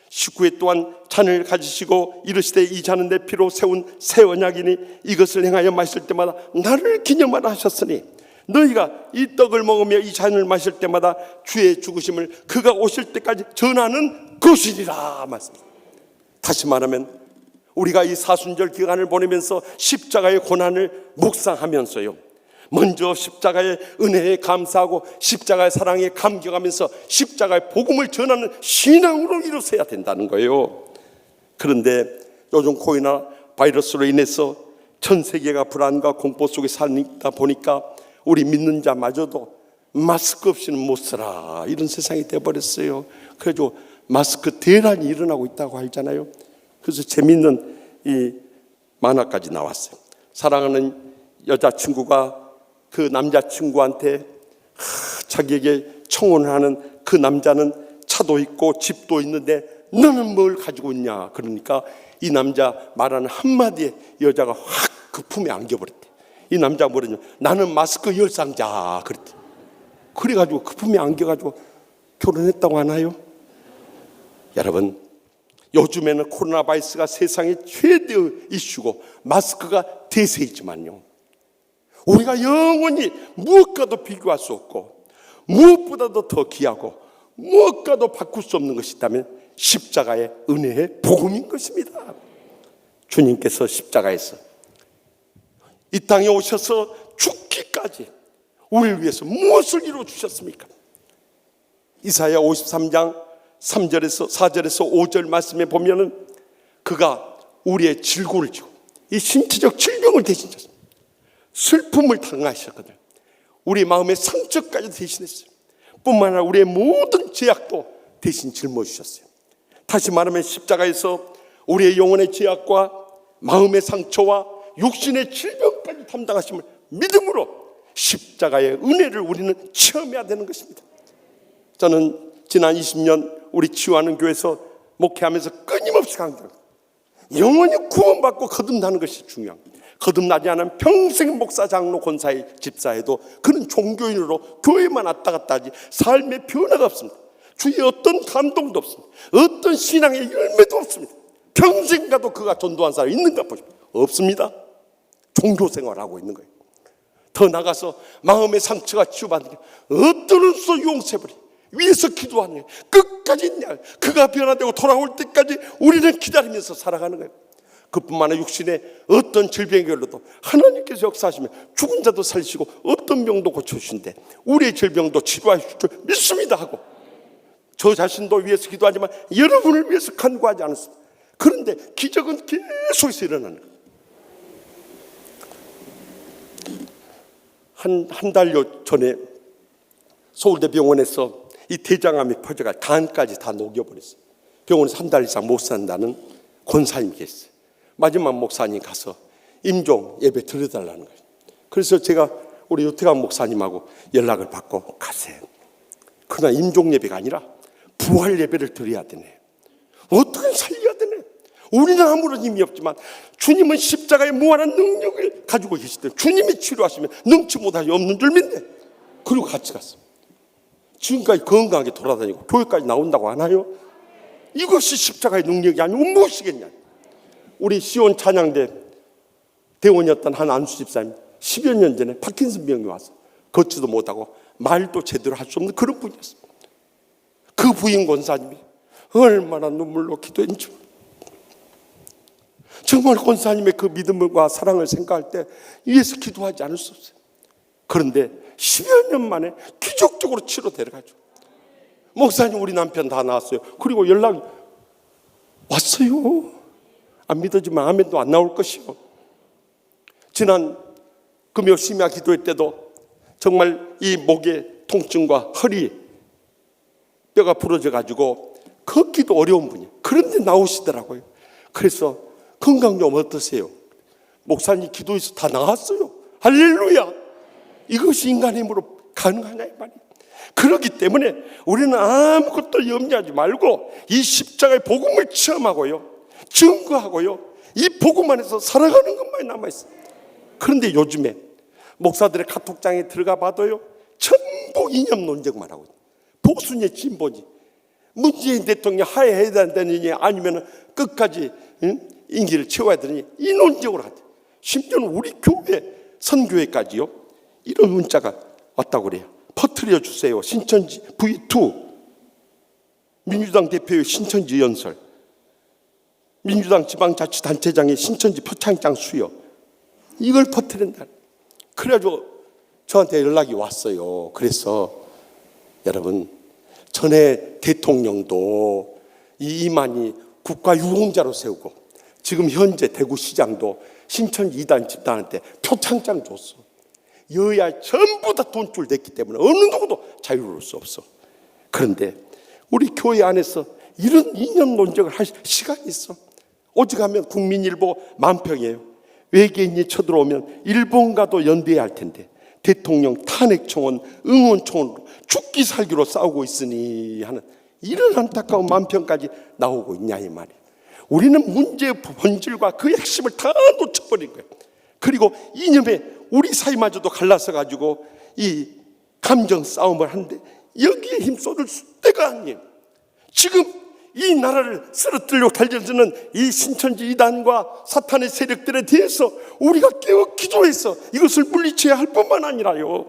19회 또한 잔을 가지시고 이르시되 이 잔은 내 피로 세운 새 언약이니 이것을 행하여 마실 때마다 나를 기념하라 하셨으니 너희가 이 떡을 먹으며 이 잔을 마실 때마다 주의 죽으심을 그가 오실 때까지 전하는 것이니라 말씀입니다. 다시 말하면 우리가 이 사순절 기간을 보내면서 십자가의 고난을 묵상하면서요, 먼저 십자가의 은혜에 감사하고 십자가의 사랑에 감격하면서 십자가의 복음을 전하는 신앙으로 이루어야 된다는 거예요. 그런데 요즘 코로나 바이러스로 인해서 전 세계가 불안과 공포 속에 살다 보니까 우리 믿는 자마저도 마스크 없이는 못 살아, 이런 세상이 돼버렸어요. 그래서 마스크 대란이 일어나고 있다고 하잖아요. 그래서 재미있는 이 만화까지 나왔어요. 사랑하는 여자친구가 그 남자친구한테 자기에게 청혼을 하는 그 남자는 차도 있고 집도 있는데 너는 뭘 가지고 있냐, 그러니까 이 남자 말하는 한마디에 여자가 확 그 품에 안겨버렸대. 이 남자가 뭐랬냐, 나는 마스크 열상자 그랬대. 그래가지고 그 품에 안겨가지고 결혼했다고 하나요? 여러분, 요즘에는 코로나 바이러스가 세상의 최대의 이슈고 마스크가 대세이지만요, 우리가 영원히 무엇과도 비교할 수 없고 무엇보다도 더 귀하고 무엇과도 바꿀 수 없는 것이 있다면 십자가의 은혜의 복음인 것입니다. 주님께서 십자가에서 이 땅에 오셔서 죽기까지 우리를 위해서 무엇을 이루어 주셨습니까? 이사야 53장 3절에서 4절에서 5절 말씀에 보면은 그가 우리의 질고를 지고 이 신체적 질병을 대신하셨습니다. 슬픔을 당하셨거든요. 우리 마음의 상처까지 대신했어요. 뿐만 아니라 우리의 모든 죄악도 대신 짊어지셨어요. 다시 말하면 십자가에서 우리의 영혼의 죄악과 마음의 상처와 육신의 질병까지 담당하심을 믿음으로 십자가의 은혜를 우리는 체험해야 되는 것입니다. 저는 지난 20년 우리 치유하는 교회에서 목회하면서 끊임없이 강조합니다. 영원히 구원받고 거듭나는 것이 중요합니다. 거듭나지 않으면 평생 목사, 장로, 권사의 집사해도 그는 종교인으로 교회만 왔다 갔다 하지 삶의 변화가 없습니다. 주의 어떤 감동도 없습니다. 어떤 신앙의 열매도 없습니다. 평생 가도 그가 전도한 사람이 있는가 보십시오. 없습니다. 종교생활하고 있는 거예요. 더 나가서 마음의 상처가 치유받는 게 어떤 수도 용서해버리 위에서 기도하는 거예요. 끝까지 있냐, 그가 변화되고 돌아올 때까지 우리는 기다리면서 살아가는 거예요. 그뿐만 아니라 육신의 어떤 질병이 걸려도 하나님께서 역사하시면 죽은 자도 살리시고 어떤 병도 고쳐주신대 우리의 질병도 치료하실 줄 믿습니다 하고, 저 자신도 위해서 기도하지만 여러분을 위해서 간구하지 않았습니다. 그런데 기적은 계속해서 일어나는 거예요. 한 달여 전에 서울대병원에서 이 대장암이 퍼져가 간까지 다 녹여버렸어요. 병원에서 한 달 이상 못 산다는 권사님이 계셨어요. 마지막 목사님 가서 임종 예배 드려달라는 거예요. 그래서 제가 우리 유태관 목사님하고 연락을 받고 가세요. 그러나 임종 예배가 아니라 부활 예배를 드려야 되네. 어떻게 살려야 되네. 우리는 아무런 힘이 없지만 주님은 십자가의 무한한 능력을 가지고 계시대. 주님이 치료하시면 능치 못하시 없는 줄 믿네. 그리고 같이 갔어. 지금까지 건강하게 돌아다니고 교회까지 나온다고 하나요? 이것이 십자가의 능력이 아니면 무엇이겠냐. 우리 시온 찬양대 대원이었던 한 안수 집사님 10여 년 전에 파킨슨 병이 와서 걷지도 못하고 말도 제대로 할 수 없는 그런 분이었어요. 그 부인 권사님이 얼마나 눈물로 기도했는지, 정말 권사님의 그 믿음과 사랑을 생각할 때 위에서 기도하지 않을 수 없어요. 그런데 10여 년 만에 기적적으로 치료되어가지고 목사님 우리 남편 다 나왔어요. 그리고 연락이 왔어요. 안 믿어지면 아멘도 안 나올 것이요. 지난 금요 심야 기도회 때도 정말 이 목의 통증과 허리 뼈가 부러져 가지고 걷기도 어려운 분이에요. 그런데 나오시더라고요. 그래서 건강 좀 어떠세요? 목사님 기도해서 다 나았어요. 할렐루야. 이것이 인간의 힘으로 가능하냐 이 말이에요. 그렇기 때문에 우리는 아무것도 염려하지 말고 이 십자가의 복음을 체험하고요, 증거하고요, 이 복음 안에서 살아가는 것만이 남아있어요. 그런데 요즘에 목사들의 카톡장에 들어가 봐도요, 전부 이념 논쟁만 하고 있어요. 보수냐 진보지, 문재인 대통령 하야해야 된다느니 아니면 끝까지 임기를 채워야 되느니 이 논쟁을 하죠. 심지어는 우리 교회 선교회까지요 이런 문자가 왔다고 그래요. 퍼뜨려 주세요. 신천지 V2 민주당 대표의 신천지 연설, 민주당 지방자치단체장의 신천지 표창장 수여, 이걸 퍼뜨린다. 그래가지고 저한테 연락이 왔어요. 그래서 여러분, 전에 대통령도 이만희 국가유공자로 세우고 지금 현재 대구시장도 신천지 2단 집단한테 표창장 줬어. 여야 전부 다 돈줄 냈기 때문에 어느 누구도 자유로울 수 없어. 그런데 우리 교회 안에서 이런 이념 논쟁을 할 시간이 있어? 오직 하면 국민일보 만평이에요. 외계인이 쳐들어오면 일본과도 연대해야 할 텐데 대통령 탄핵청원, 응원청원으로 죽기 살기로 싸우고 있으니 하는 이런 안타까운 만평까지 나오고 있냐 이 말이에요. 우리는 문제의 본질과 그 핵심을 다 놓쳐버린 거예요. 그리고 이념의 우리 사이마저도 갈라서 가지고 이 감정 싸움을 하는데 여기에 힘쏟을 때가 아니에요. 지금 이 나라를 쓰러뜨리려고 달려드는 이 신천지 이단과 사탄의 세력들에 대해서 우리가 깨어 기도해서 이것을 물리쳐야 할 뿐만 아니라요,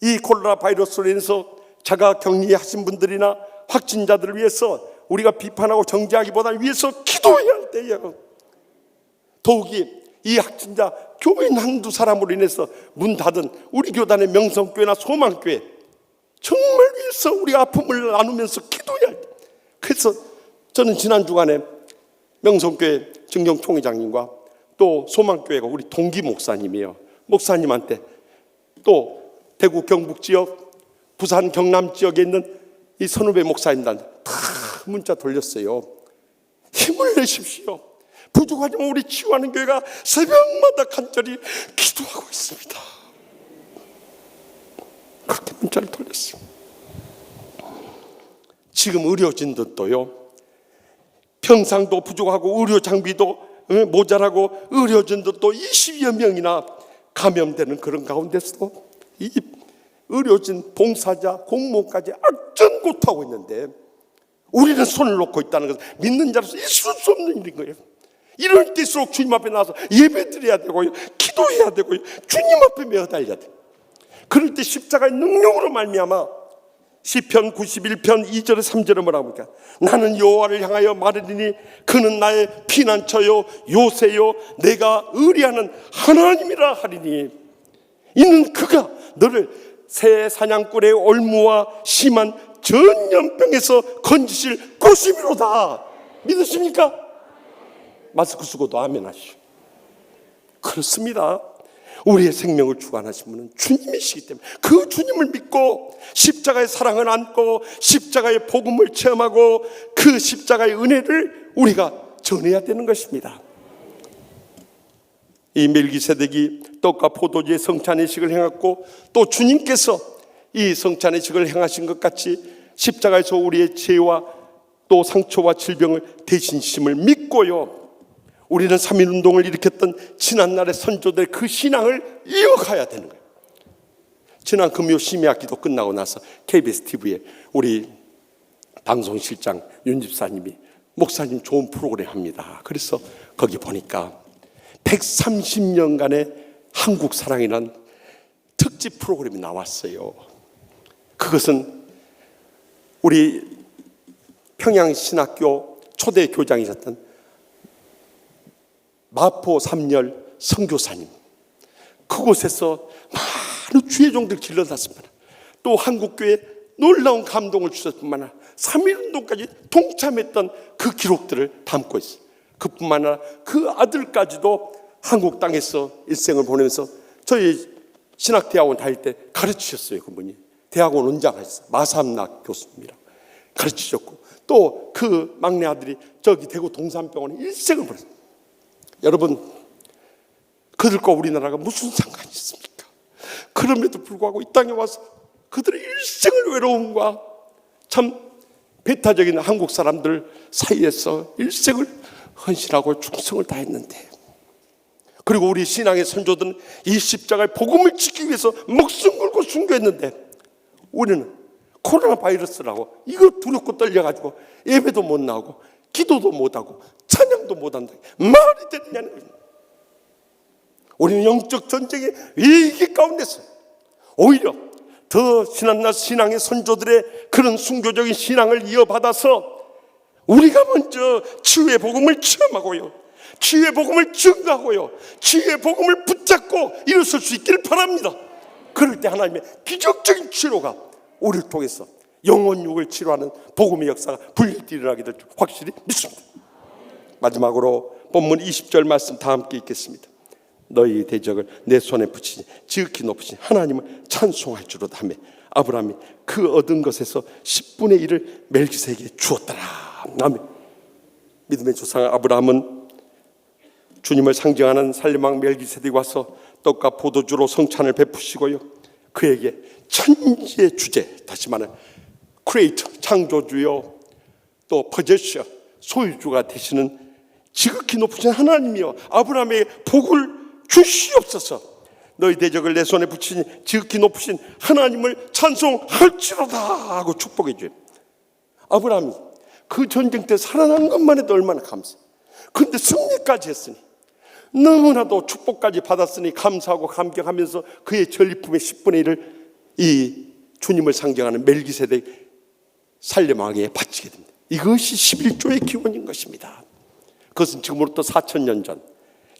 이 코로나 바이러스로 인해서 자가 격리하신 분들이나 확진자들을 위해서 우리가 비판하고 정죄하기보다는 위해서 기도해야 할 때예요. 더욱이 이 확진자 교인 한두 사람으로 인해서 문 닫은 우리 교단의 명성교회나 소망교회 정말 위해서 우리 아픔을 나누면서 기도해야 할 때. 그래서 저는 지난 주간에 명성교회 정경총회장님과 또 소망교회가 우리 동기 목사님이에요. 목사님한테 또 대구 경북 지역, 부산 경남 지역에 있는 이 선후배 목사님들한테 다 문자 돌렸어요. 힘을 내십시오. 부족하지만 우리 치유하는 교회가 새벽마다 간절히 기도하고 있습니다. 그렇게 문자를 돌렸어요. 지금 의료진들도요, 평상도 부족하고 의료 장비도 모자라고 의료진들도 20여 명이나 감염되는 그런 가운데서도 이 의료진, 봉사자, 공무원까지 악전고투하고 있는데 우리는 손을 놓고 있다는 것은 믿는 자로서 있을 수 없는 일인 거예요. 이럴 때일수록 주님 앞에 나와서 예배드려야 되고요, 기도해야 되고요, 주님 앞에 매어달려야 돼요. 그럴 때 십자가의 능력으로 말미암아 시편 91편 2절에 3절에 뭐라고 합니까? 나는 여호와를 향하여 말하리니 그는 나의 피난처요 요새요 내가 의리하는 하나님이라 하리니 이는 그가 너를 새 사냥꾼의 올무와 심한 전염병에서 건지실 것이미로다. 믿으십니까? 마스크 쓰고도 아멘 하시오. 그렇습니다. 우리의 생명을 주관하신 분은 주님이시기 때문에 그 주님을 믿고 십자가의 사랑을 안고 십자가의 복음을 체험하고 그 십자가의 은혜를 우리가 전해야 되는 것입니다. 이 멜기세덱이 떡과 포도주의 성찬의식을 행했고 또 주님께서 이 성찬의식을 행하신 것 같이 십자가에서 우리의 죄와 또 상처와 질병을 대신심을 믿고요, 우리는 3.1운동을 일으켰던 지난날의 선조들의 그 신앙을 이어가야 되는 거예요. 지난 금요 심야 기도 끝나고 나서 KBS TV에 우리 방송실장 윤 집사님이 목사님 좋은 프로그램 합니다. 그래서 거기 보니까 130년간의 한국 사랑이라는 특집 프로그램이 나왔어요. 그것은 우리 평양신학교 초대 교장이셨던 마포 삼열 선교사님, 그곳에서 많은 주의 종들 길러놨습니다. 또 한국교회에 놀라운 감동을 주셨뿐만 아니라 3.1운동까지 동참했던 그 기록들을 담고 있어요. 그뿐만 아니라 그 아들까지도 한국 땅에서 일생을 보내면서 저희 신학대학원 다닐 때 가르치셨어요. 그분이 대학원 원장하셨어요. 마삼락 교수님이랑 가르치셨고 또 그 막내 아들이 저기 대구 동산병원에 일생을 보냈어요. 여러분, 그들과 우리나라가 무슨 상관이 있습니까? 그럼에도 불구하고 이 땅에 와서 그들의 일생을 외로움과 참 배타적인 한국 사람들 사이에서 일생을 헌신하고 충성을 다했는데, 그리고 우리 신앙의 선조들은 이 십자가의 복음을 지키기 위해서 목숨 걸고 순교했는데 우리는 코로나 바이러스라고 이거 두렵고 떨려가지고 예배도 못 나오고 기도도 못하고 찬양도 못한다. 말이 되느냐는 거예요. 우리는 영적 전쟁의 위기 가운데서 오히려 더 지난날 신앙의 선조들의 그런 순교적인 신앙을 이어받아서 우리가 먼저 치유의 복음을 체험하고요, 치유의 복음을 증거하고요, 치유의 복음을 붙잡고 일어설 수 있기를 바랍니다. 그럴 때 하나님의 기적적인 치료가 우리를 통해서 영혼육을 치료하는 복음의 역사가 불릴듯이 일어나게 될 줄 확실히 믿습니다. 마지막으로 본문 20절 말씀 다 함께 읽겠습니다. 너희 대적을 내 손에 붙이니 지극히 높으신 하나님을 찬송할 줄로다 하며 아브라함이 그 얻은 것에서 10분의 1을 멜기세덱에게 주었더라. 아멘. 믿음의 조상 아브라함은 주님을 상징하는 살림왕 멜기세덱이 와서 떡과 포도주로 성찬을 베푸시고요, 그에게 천지의 주제, 다시 말해 크리에이터, 창조주요, 또 포제셔, 소유주가 되시는 지극히 높으신 하나님이여 아브라함에게 복을 주시옵소서. 너희 대적을 내 손에 붙이니 지극히 높으신 하나님을 찬송할지로다 하고 축복해 줘요. 아브라함이 그 전쟁 때 살아난 것만 해도 얼마나 감사해. 그런데 승리까지 했으니, 너무나도 축복까지 받았으니 감사하고 감격하면서 그의 전리품의 10분의 1을 이 주님을 상징하는 멜기세덱 살렘왕에게 바치게 됩니다. 이것이 11조의 기원인 것입니다. 그것은 지금으로부터 4,000년 전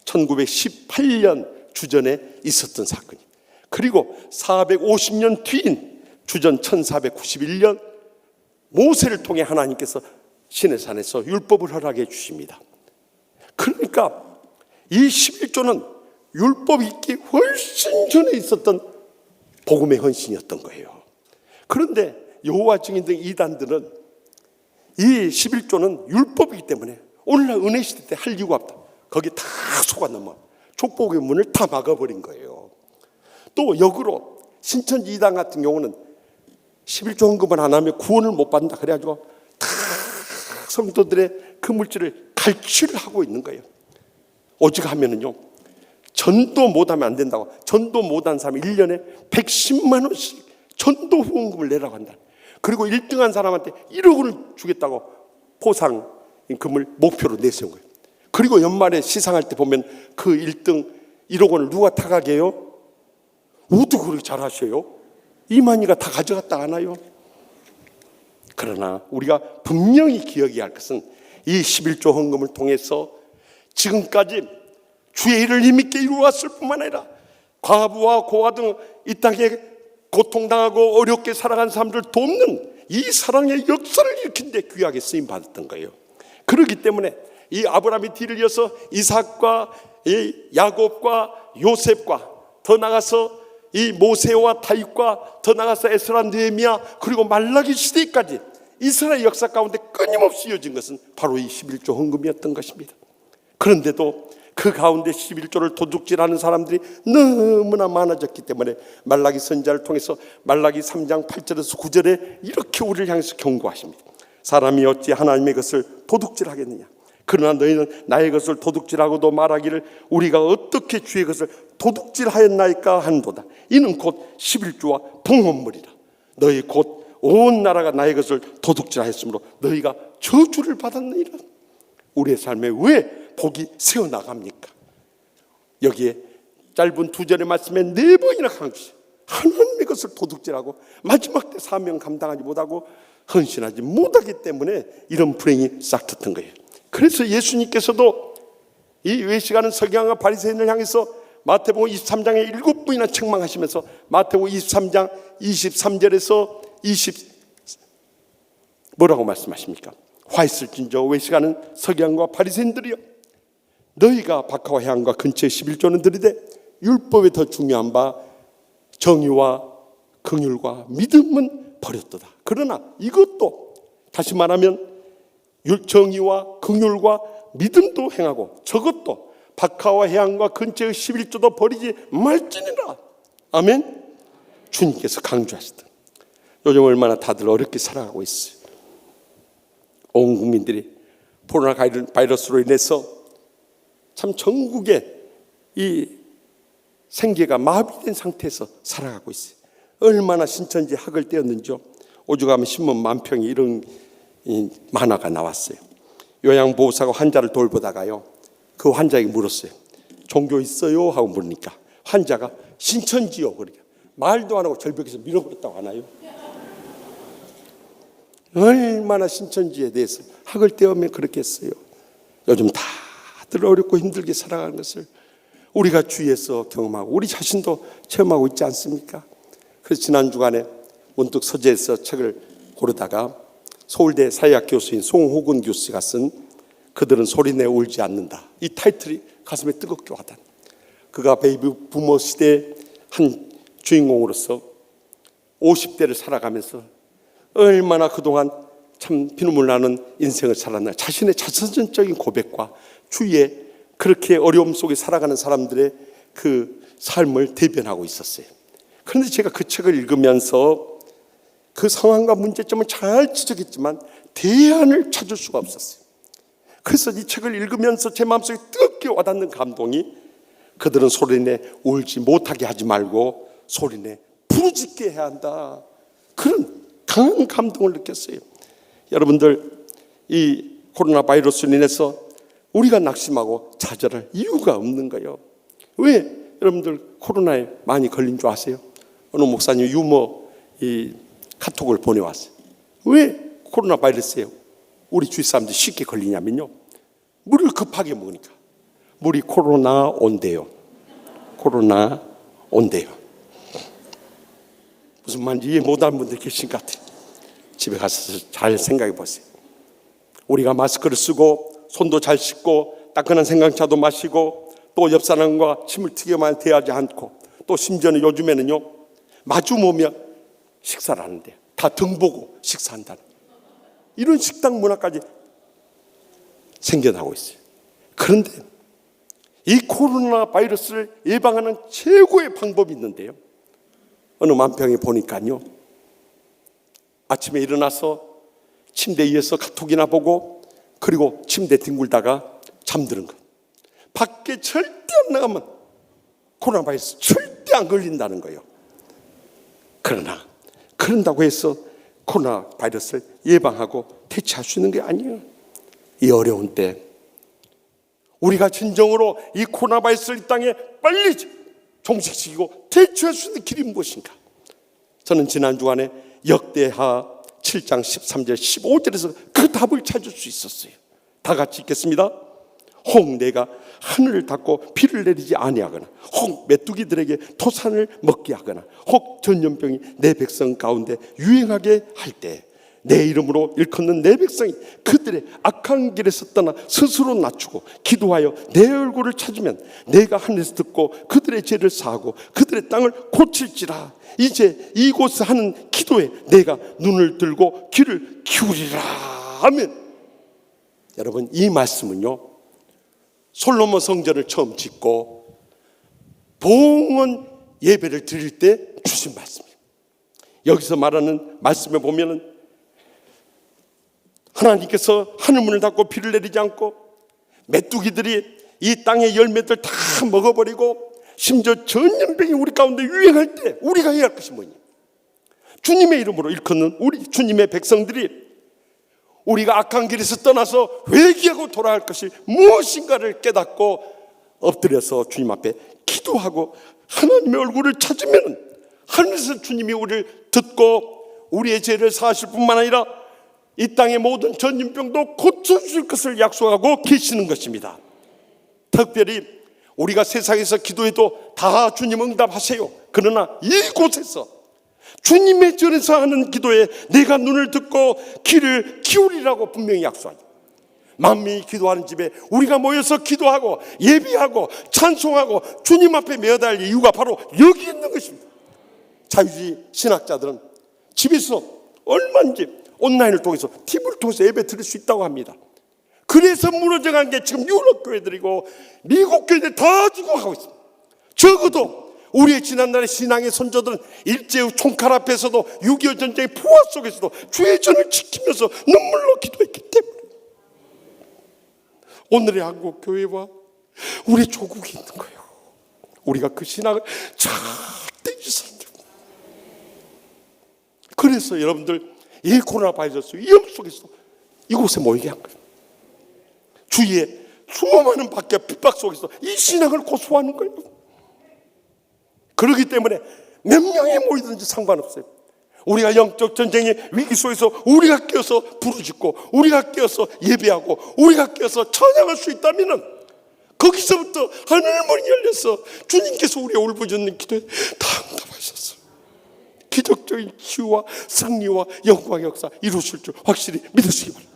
1918년 주전에 있었던 사건이에요. 그리고 450년 뒤인 주전 1491년 모세를 통해 하나님께서 시내산에서 율법을 허락해 주십니다. 그러니까 이 11조는 율법이 있기 훨씬 전에 있었던 복음의 헌신이었던 거예요. 그런데 여호와 증인 등 이단들은 이 11조는 율법이기 때문에 오늘날 은혜 시대 때 할 이유가 없다. 거기 다 속아 넘어 족복의 문을 다 막아버린 거예요. 또 역으로 신천지 이단 같은 경우는 11조 헌금을 안 하면 구원을 못 받는다. 그래가지고 다 성도들의 그 물질을 갈취를 하고 있는 거예요. 오직 하면은요, 전도 못하면 안 된다고. 전도 못한 사람이 1년에 110만 원씩 전도 후원금을 내라고 한다. 그리고 1등한 사람한테 1억 원을 주겠다고 포상금을 목표로 내세운 거예요. 그리고 연말에 시상할 때 보면 그 1등 1억 원을 누가 타가게 해요? 어떻게 그렇게 잘하셔요? 이만희가 다 가져갔다 하나요? 그러나 우리가 분명히 기억해야 할 것은 이 11조 헌금을 통해서 지금까지 주의 일을 힘있게 이루어왔을 뿐만 아니라 과부와 고아 등 이 땅에 고통당하고 어렵게 살아간 사람들 돕는 이 사랑의 역사를 일으킨 데 귀하게 쓰임받았던 거예요. 그렇기 때문에 이 아브라함의 뒤를 이어서 이삭과 이 야곱과 요셉과 더 나가서 이 모세와 다윗과 더 나가서 에스라 느헤미야 그리고 말라기 시대까지 이스라엘 역사 가운데 끊임없이 이어진 것은 바로 이 11조 헌금이었던 것입니다. 그런데도 그 가운데 11조를 도둑질하는 사람들이 너무나 많아졌기 때문에 말라기 선지자를 통해서 말라기 3장 8절에서 9절에 이렇게 우리를 향해서 경고하십니다. 사람이 어찌 하나님의 것을 도둑질하겠느냐. 그러나 너희는 나의 것을 도둑질하고도 말하기를 우리가 어떻게 주의 것을 도둑질하였나이까 한도다. 이는 곧 11조와 봉헌물이라. 너희 곧 온 나라가 나의 것을 도둑질하였으므로 너희가 저주를 받았느니라. 우리의 삶에 왜 복이 새어나갑니까? 여기에 짧은 2절의 말씀에 4번이나 강조해요. 하나님의 것을 도둑질하고 마지막 때 사명 감당하지 못하고 헌신하지 못하기 때문에 이런 불행이 싹텄던 거예요. 그래서 예수님께서도 이 외식하는 서기관과 바리새인을 향해서 마태복음 23장에 7번이나 책망하시면서 마태복음 23장 23절에서 20 뭐라고 말씀하십니까? 화 있을진저 외식하는 서기관과 바리새인들이여, 너희가 박하와 해안과 근처에 11조는 드리되 율법에 더 중요한 바 정의와 긍휼과 믿음은 버렸도다. 그러나 이것도 다시 말하면 정의와 긍휼과 믿음도 행하고 저것도 박하와 해안과 근처의 11조도 버리지 말지니라. 아멘. 주님께서 강조하시던 요즘 얼마나 다들 어렵게 살아가고 있어요. 온 국민들이 코로나 바이러스로 인해서 참 전국에 이 생계가 마비된 상태에서 살아가고 있어요. 얼마나 신천지 학을 떼었는지요. 오죽하면 신문 만평이 이런 만화가 나왔어요. 요양보호사가 환자를 돌보다가요, 그 환자에게 물었어요. 종교 있어요? 하고 물으니까 환자가 신천지요. 그러니까 말도 안 하고 절벽에서 밀어버렸다고 하나요? 얼마나 신천지에 대해서 학을 떼우면 그렇게 했어요. 요즘 다들 어렵고 힘들게 살아가는 것을 우리가 주위에서 경험하고 우리 자신도 체험하고 있지 않습니까? 그래서 지난 주간에 문득 서재에서 책을 고르다가 서울대 사회학 교수인 송호근 교수가 쓴 그들은 소리내 울지 않는다, 이 타이틀이 가슴에 뜨겁게 와닿아. 그가 베이비 부모 시대의 한 주인공으로서 50대를 살아가면서 얼마나 그동안 참 피눈물 나는 인생을 살았나, 자신의 자선적인 고백과 주위에 그렇게 어려움 속에 살아가는 사람들의 그 삶을 대변하고 있었어요. 그런데 제가 그 책을 읽으면서 그 상황과 문제점을 잘 지적했지만 대안을 찾을 수가 없었어요. 그래서 이 책을 읽으면서 제 마음속에 뜨겁게 와닿는 감동이 그들은 소리내 울지 못하게 하지 말고 소리내 부르짖게 해야 한다. 그런 강한 감동을 느꼈어요. 여러분들, 이 코로나 바이러스로 인해서 우리가 낙심하고 좌절할 이유가 없는 거예요. 왜 여러분들 코로나에 많이 걸린 줄 아세요? 어느 목사님 유머 카톡을 보내왔어요. 왜 코로나 바이러스에 우리 주위 사람들이 쉽게 걸리냐면요, 물을 급하게 먹으니까. 물이 코로나 온대요. 코로나 온대요. 무슨 말인지 이해 못하는 분들 계신 것 같아요. 집에 가서 잘 생각해 보세요. 우리가 마스크를 쓰고 손도 잘 씻고 따끈한 생강차도 마시고 또 옆 사람과 침을 튀겨만 대하지 않고 또 심지어는 요즘에는요, 마주 보면 식사를 하는데 다 등 보고 식사한다는 이런 식당 문화까지 생겨나고 있어요. 그런데 이 코로나 바이러스를 예방하는 최고의 방법이 있는데요, 어느 만평에 보니까요, 아침에 일어나서 침대 위에서 카톡이나 보고 그리고 침대 뒹굴다가 잠드는 것. 밖에 절대 안 나가면 코로나 바이러스 절대 안 걸린다는 거예요. 그러나 그런다고 해서 코로나 바이러스를 예방하고 대처할 수 있는 게 아니에요. 이 어려운 때 우리가 진정으로 이 코로나 바이러스를 이 땅에 빨리 종식시키고 대처할 수 있는 길이 무엇인가? 저는 지난 주간에 역대하 7장 13절 15절에서 그 답을 찾을 수 있었어요. 다 같이 읽겠습니다. 혹 내가 하늘을 닫고 비를 내리지 아니하거나 혹 메뚜기들에게 토산을 먹게 하거나 혹 전염병이 내 백성 가운데 유행하게 할 때 내 이름으로 일컫는 내 백성이 그들의 악한 길에서 떠나 스스로 낮추고 기도하여 내 얼굴을 찾으면 내가 하늘에서 듣고 그들의 죄를 사하고 그들의 땅을 고칠지라. 이제 이곳에 하는 기도에 내가 눈을 들고 귀를 기울이라 하면, 여러분, 이 말씀은요, 솔로몬 성전을 처음 짓고 봉헌 예배를 드릴 때 주신 말씀이에요. 여기서 말하는 말씀에 보면은 하나님께서 하늘문을 닫고 비를 내리지 않고 메뚜기들이 이 땅의 열매들 다 먹어버리고 심지어 전염병이 우리 가운데 유행할 때 우리가 해야 할 것이 뭐냐? 주님의 이름으로 일컫는 우리 주님의 백성들이 우리가 악한 길에서 떠나서 회개하고 돌아갈 것이 무엇인가를 깨닫고 엎드려서 주님 앞에 기도하고 하나님의 얼굴을 찾으면 하늘에서 주님이 우리를 듣고 우리의 죄를 사하실 뿐만 아니라 이 땅의 모든 전염병도 고쳐주실 것을 약속하고 계시는 것입니다. 특별히 우리가 세상에서 기도해도 다 주님 응답하세요. 그러나 이곳에서 주님의 전에서 하는 기도에 내가 눈을 듣고 귀를 기울이라고 분명히 약속하죠. 만민이 기도하는 집에 우리가 모여서 기도하고 예비하고 찬송하고 주님 앞에 매어달 이유가 바로 여기 있는 것입니다. 자유주의 신학자들은 집에서 얼마든지 온라인을 통해서 TV를 통해서 예배 드릴 수 있다고 합니다. 그래서 무너져간 게 지금 유럽 교회들이고 미국 교회들 다 죽어가고 있습니다. 적어도 우리의 지난날의 신앙의 선조들은 일제의 총칼 앞에서도 6.25 전쟁의 포화 속에서도 주의 전을 지키면서 눈물로 기도했기 때문에 오늘의 한국 교회와 우리 조국이 있는 거예요. 우리가 그 신앙을 잘 떼주세요. 그래서 여러분들 이 코로나 바이러스 위험 속에서 이곳에 모이게 한 거예요. 주위에 수많은 박해 핍박 속에서 이 신앙을 고수하는 거예요. 그렇기 때문에 몇 명이 모이든지 상관없어요. 우리가 영적 전쟁의 위기 속에서 우리가 깨어서 부르짖고 우리가 깨어서 예배하고 우리가 깨어서 찬양할 수 있다면 거기서부터 하늘문이 열려서 주님께서 우리의 울부짖는 기도에 다 응답하셨어요. 기적적인 치유와 승리와 영광의 역사 이루실 줄 확실히 믿으시기 바랍니다.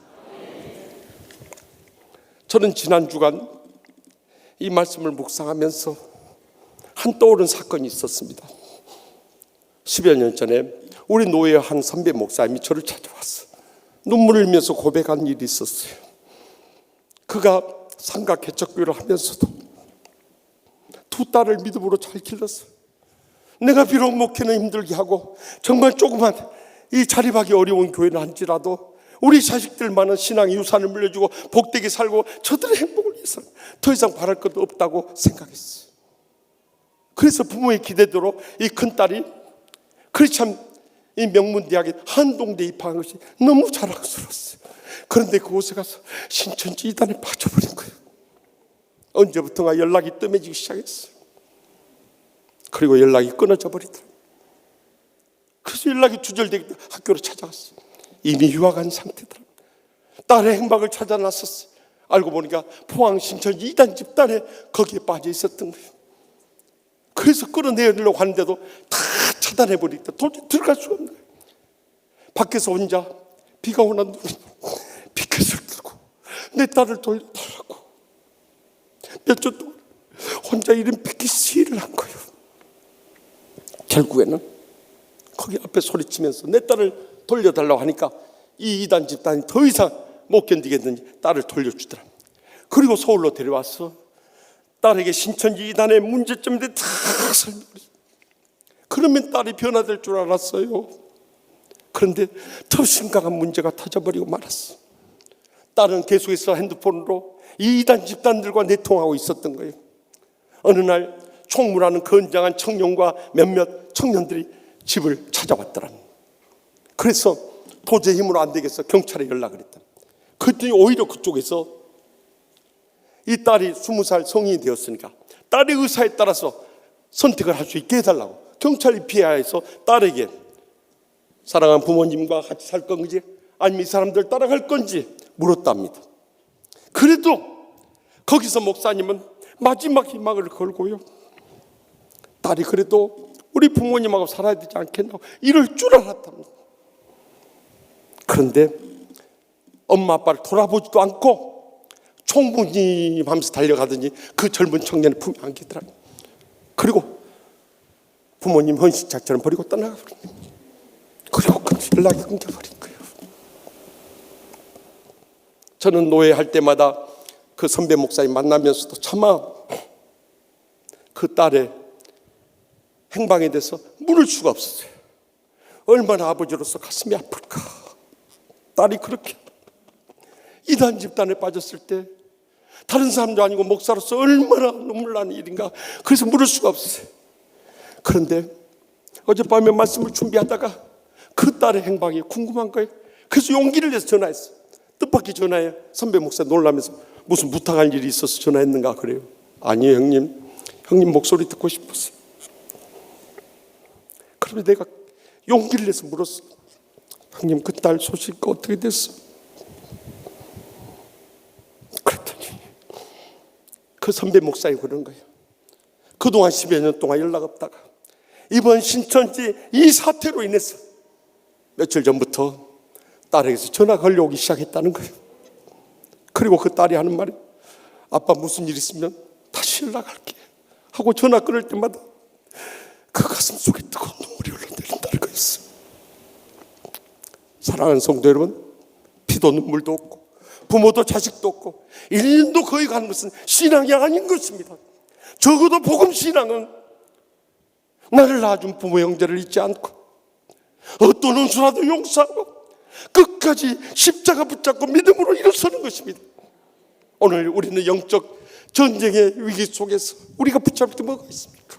저는 지난 주간 이 말씀을 묵상하면서 한 떠오른 사건이 있었습니다. 10여 년 전에 우리 노예의 한 선배 목사님이 저를 찾아왔어. 눈물을 흘리면서 고백한 일이 있었어요. 그가 삼각 개척교회를 하면서도 두 딸을 믿음으로 잘 길렀어요. 내가 비록 목회는 힘들게 하고 정말 조그만 이 자립하기 어려운 교회는 한지라도 우리 자식들만은 신앙의 유산을 물려주고 복되게 살고 저들의 행복을 위해서 더 이상 바랄 것도 없다고 생각했어요. 그래서 부모의 기대대로 이 큰딸이 그렇지 참 이 명문대학에 한동대 입학한 것이 너무 자랑스러웠어요. 그런데 그곳에 가서 신천지 이단에 빠져버린 거예요. 언제부턴가 연락이 뜸해지기 시작했어요. 그리고 연락이 끊어져 버리더라고요. 그래서 연락이 두절되기 때문에 학교로 찾아갔어요. 이미 유학한 상태더라고요. 딸의 행방을 찾아 나섰어요. 알고 보니까 포항 신천지 이단 집단에 거기에 빠져 있었던 거예요. 그래서 끌어내려고 하는데도 다 차단해버리니까 도저히 들어갈 수가 없는 거예요. 밖에서 혼자 비가 오나 눈이 피켓을 들고 내 딸을 돌려달라고 몇 주 동안 혼자 이런 피켓 시위를 한 거예요. 결국에는 거기 앞에 소리치면서 내 딸을 돌려달라고 하니까 이 이단 집단이 더 이상 못 견디겠는지 딸을 돌려주더라. 그리고 서울로 데려와서 딸에게 신천지 이단의 문제점에 대해 다 설명했어요. 그러면 딸이 변화될 줄 알았어요. 그런데 더 심각한 문제가 터져버리고 말았어. 딸은 계속해서 핸드폰으로 이 이단 집단들과 내통하고 있었던 거예요. 어느 날 총무라는 건장한 청년과 몇몇 청년들이 집을 찾아왔더라. 그래서 도저히 힘으로 안 되겠어 경찰에 연락을 했다. 그랬더니 오히려 그쪽에서 이 딸이 20살 성인이 되었으니까 딸의 의사에 따라서 선택을 할 수 있게 해달라고 경찰이 피하에서 딸에게 사랑하는 부모님과 같이 살 건지 아니면 이 사람들 따라갈 건지 물었답니다. 그래도 거기서 목사님은 마지막 희망을 걸고요, 딸이 그래도 우리 부모님하고 살아야 되지 않겠나 이럴 줄 알았답니다. 그런데 엄마 아빠를 돌아보지도 않고 총무님 하면서 달려가더니 그 젊은 청년의 품에 안기더라고요. 그리고 부모님 헌신짝처럼 버리고 떠나가버립니다. 그리고 연락이 끊겨버린 거예요. 저는 노예할 때마다 그 선배 목사님 만나면서도 차마 그 딸의 행방에 대해서 물을 수가 없었어요. 얼마나 아버지로서 가슴이 아플까. 딸이 그렇게 이단 집단에 빠졌을 때 다른 사람도 아니고 목사로서 얼마나 눈물 나는 일인가. 그래서 물을 수가 없었어요. 그런데 어젯밤에 말씀을 준비하다가 그 딸의 행방이 궁금한 거예요. 그래서 용기를 내서 전화했어요. 뜻밖의 전화에 선배 목사 놀라면서 무슨 부탁할 일이 있어서 전화했는가 그래요. 아니에요 형님 목소리 듣고 싶었어요. 그러면 내가 용기를 내서 물었어. 형님 그 딸 소식 어떻게 됐어? 그랬더니 그 선배 목사님 그런 거예요. 그동안 10여 년 동안 연락 없다가 이번 신천지 이 사태로 인해서 며칠 전부터 딸에게서 전화가 걸려오기 시작했다는 거예요. 그리고 그 딸이 하는 말이 아빠 무슨 일 있으면 다시 연락할게 하고 전화 끊을 때마다 그 가슴 속에 뜨거운 눈물이 흘러내린다는 거였어요. 사랑하는 성도 여러분, 피도 눈물도 없고 부모도 자식도 없고 1년도 거의 가는 것은 신앙이 아닌 것입니다. 적어도 복음 신앙은 나를 낳아준 부모 형제를 잊지 않고 어떤 원수라도 용서하고 끝까지 십자가 붙잡고 믿음으로 일어서는 것입니다. 오늘 우리는 영적 전쟁의 위기 속에서 우리가 붙잡을 게 뭐가 있습니까?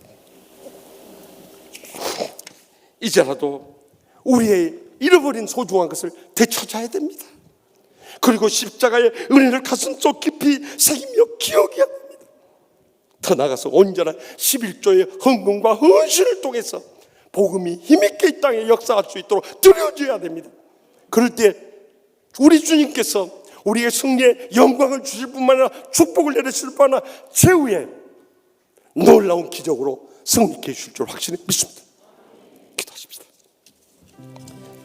이제라도 우리의 잃어버린 소중한 것을 되찾아야 됩니다. 그리고 십자가의 은혜를 가슴속 깊이 새기며 기억해야 됩니다. 더 나아가서 온전한 11조의 헌금과 헌신을 통해서 복음이 힘있게 이 땅에 역사할 수 있도록 드려져야 됩니다. 그럴 때 우리 주님께서 우리의 승리에 영광을 주실 뿐만 아니라 축복을 내리실 뿐만 아니라 최후에 놀라운 기적으로 승리케 해주실 줄 확신히 믿습니다. 기도하십시다.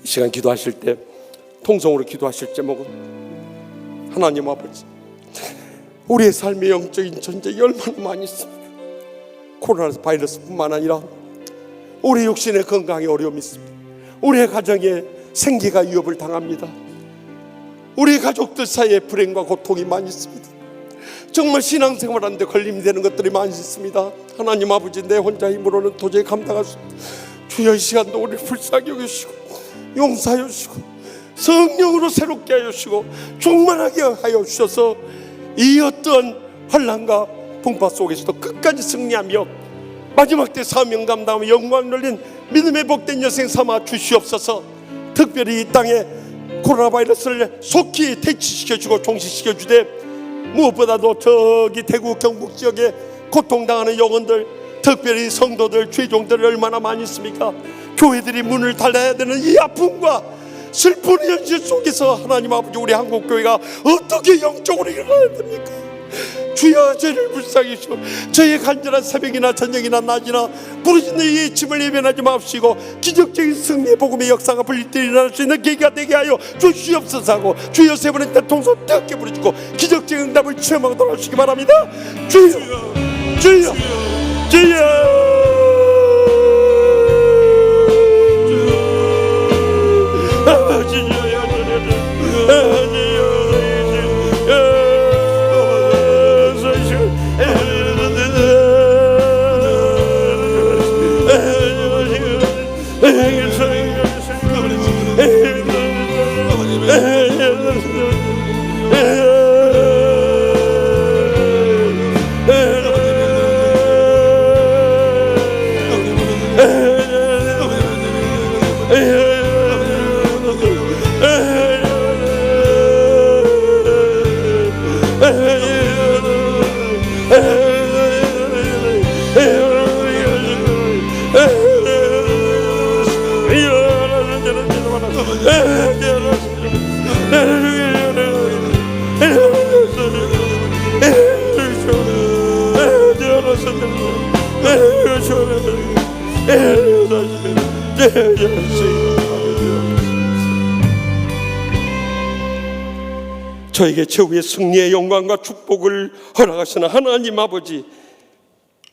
이 시간 기도하실 때 통성으로 기도하실 제목은 하나님 아버지, 우리의 삶의 영적인 전쟁이 얼마나 많이 있습니까? 코로나 바이러스뿐만 아니라 우리 육신의 건강에 어려움이 있습니다. 우리의 가정에 생계가 위협을 당합니다. 우리 가족들 사이에 불행과 고통이 많이 있습니다. 정말 신앙생활하는데 걸림이 되는 것들이 많이 있습니다. 하나님 아버지, 내 혼자 힘으로는 도저히 감당할 수 없습니다. 주여 이 시간도 우리를 불쌍히 여기시고 용서하여 주시고 성령으로 새롭게 하여 주시고 충만하게 하여 주셔서 이 어떤 환난과 풍파 속에서도 끝까지 승리하며 마지막 때 사명 감당하며 영광 돌린 믿음의 복된 여생 삼아 주시옵소서. 특별히 이 땅에 코로나 바이러스를 속히 퇴치시켜주고 종식시켜주되, 무엇보다도 저기 대구 경북 지역에 고통당하는 영혼들, 특별히 성도들, 죄종들 얼마나 많이 있습니까? 교회들이 문을 닫아야 되는 이 아픔과 슬픈 현실 속에서 하나님 아버지, 우리 한국교회가 어떻게 영적으로 일어나야 됩니까? 주여, 저를 불쌍히 여시고 저의 간절한 새벽이나 저녁이나 낮이나 부르짖는 이 짐을 예변하지 마시고 기적적인 승리의 복음의 역사가 불릴 때 일어날 수 있는 계기가 되게 하여 주시옵소서 하고, 주여 세 번의 대통성 뜨겁게 부르짖고 기적적인 응답을 체험하고 돌아오시기 바랍니다. 주여, 주여, 주여. 저에게 최후의 승리의 영광과 축복을 허락하시는 하나님 아버지,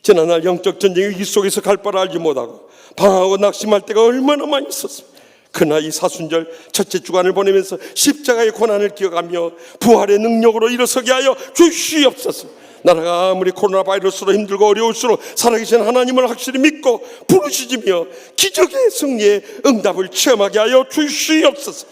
지난날 영적 전쟁의 위기 속에서 갈 바를 알지 못하고 방황하고 낙심할 때가 얼마나 많이 있었습니다. 그러나 이 사순절 첫째 주간을 보내면서 십자가의 고난을 기억하며 부활의 능력으로 일어서게 하여 주시옵소서. 나라가 아무리 코로나 바이러스로 힘들고 어려울수록 살아계신 하나님을 확실히 믿고 부르짖으며 기적의 승리의 응답을 체험하게 하여 주시옵소서.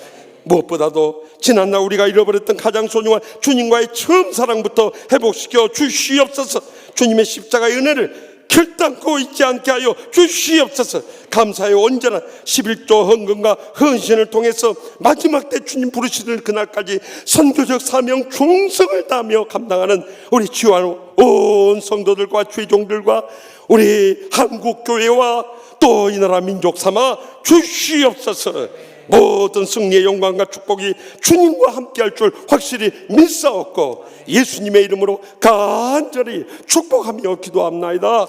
무엇보다도 지난날 우리가 잃어버렸던 가장 소중한 주님과의 처음 사랑부터 회복시켜 주시옵소서. 주님의 십자가의 은혜를 결단코 잊지 않게 하여 주시옵소서. 감사의 온전한 11조 헌금과 헌신을 통해서 마지막 때 주님 부르시는 그날까지 선교적 사명 충성을 다하며 감당하는 우리 주와 온 성도들과 죄종들과 우리 한국교회와 또 이 나라 민족 삼아 주시옵소서. 모든 승리의 영광과 축복이 주님과 함께할 줄 확실히 믿사옵고 예수님의 이름으로 간절히 축복하며 기도합나이다.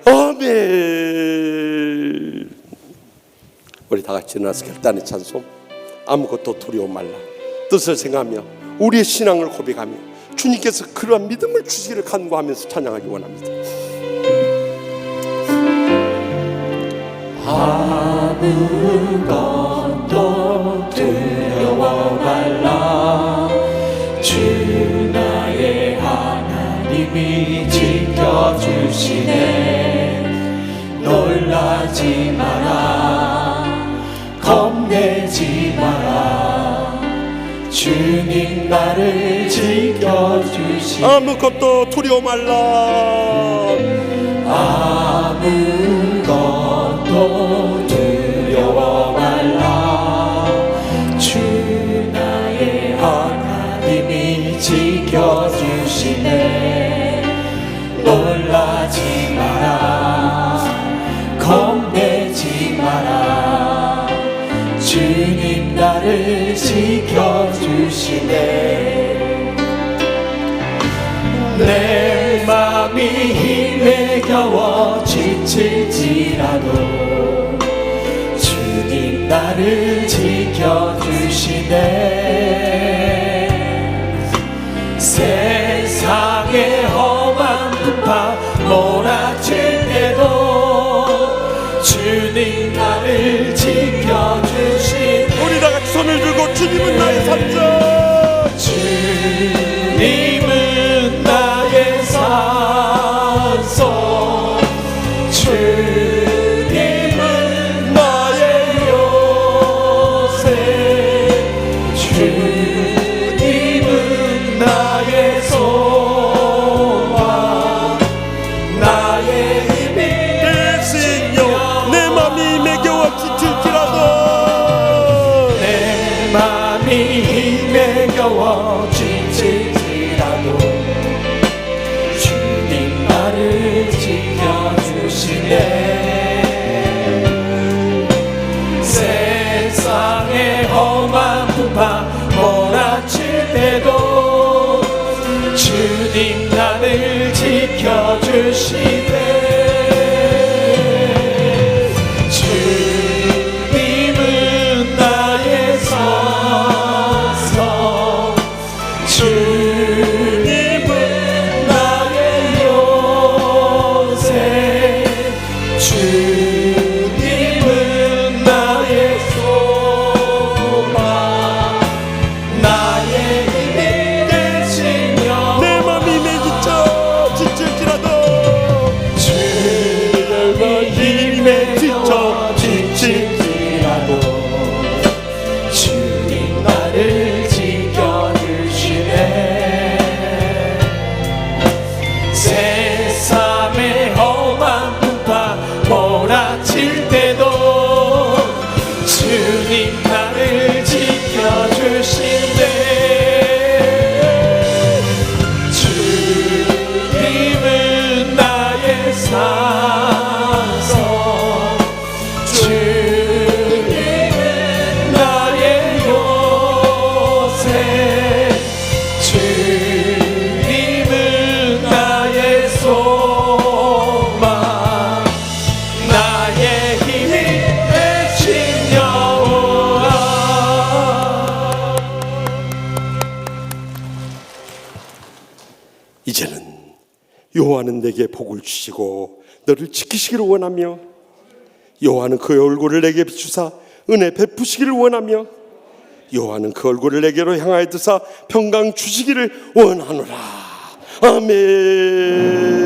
아멘. 우리 다 같이 일어나서 결단의 찬송, 아무것도 두려워 말라, 뜻을 생각하며 우리의 신앙을 고백하며 주님께서 그러한 믿음을 주시기를 간구하면서 찬양하기 원합니다. 아무것도 두려워 말라, 주 나의 하나님이 지켜주시네. 놀라지 마라, 겁내지 마라, 주님 나를 지켜주시네. 아무것도 두려워 말라, 아무것도 두려워 말라, 주 나의 하나님이 지켜주시네. 놀라지 마라, 겁내지 마라, 주님 나를 지켜주시네. 내 맘이 힘에 겨워 지칠지라도 주님 나를 지켜주시네. 세상의 험한 풍파 몰아칠 때도 주님 나를 지켜주시네. 우리 다 같이 손을 들고 주님은 나의 산자, 주님은 나의 산소, 주님은 나의 요새, 주님은 나의 소망, 나의 힘이 힘에 겨워 지칠지라도 주님 나를 지켜주시네. 세상의 험한 풍파 몰아칠 때도 주님 나를 지켜주시네. 주님은 나의 산성, 주님은 나의 요새, 주님은 나의 소망, 나의 힘이 되시며 내 맘이 매기쳐 지칠지라도 주님의 힘에 지쳐 지칠지라도 주님 나를 지켜주시네. 세상의 험한 풍파 몰아칠 때도 주님 나를 지켜주시네. 주님은 나의 산성, 주님은 나의 요새, 주님은 나의 소망, 나의 힘이 되신 여호와. 이제는 여호와는 내게 복을 주시고 너를 지키시기를 원하며 여호와는 그의 얼굴을 내게 비추사 은혜 베푸시기를 원하며 여호와는 그 얼굴을 내게로 향하여 드사 평강 주시기를 원하노라. 아멘.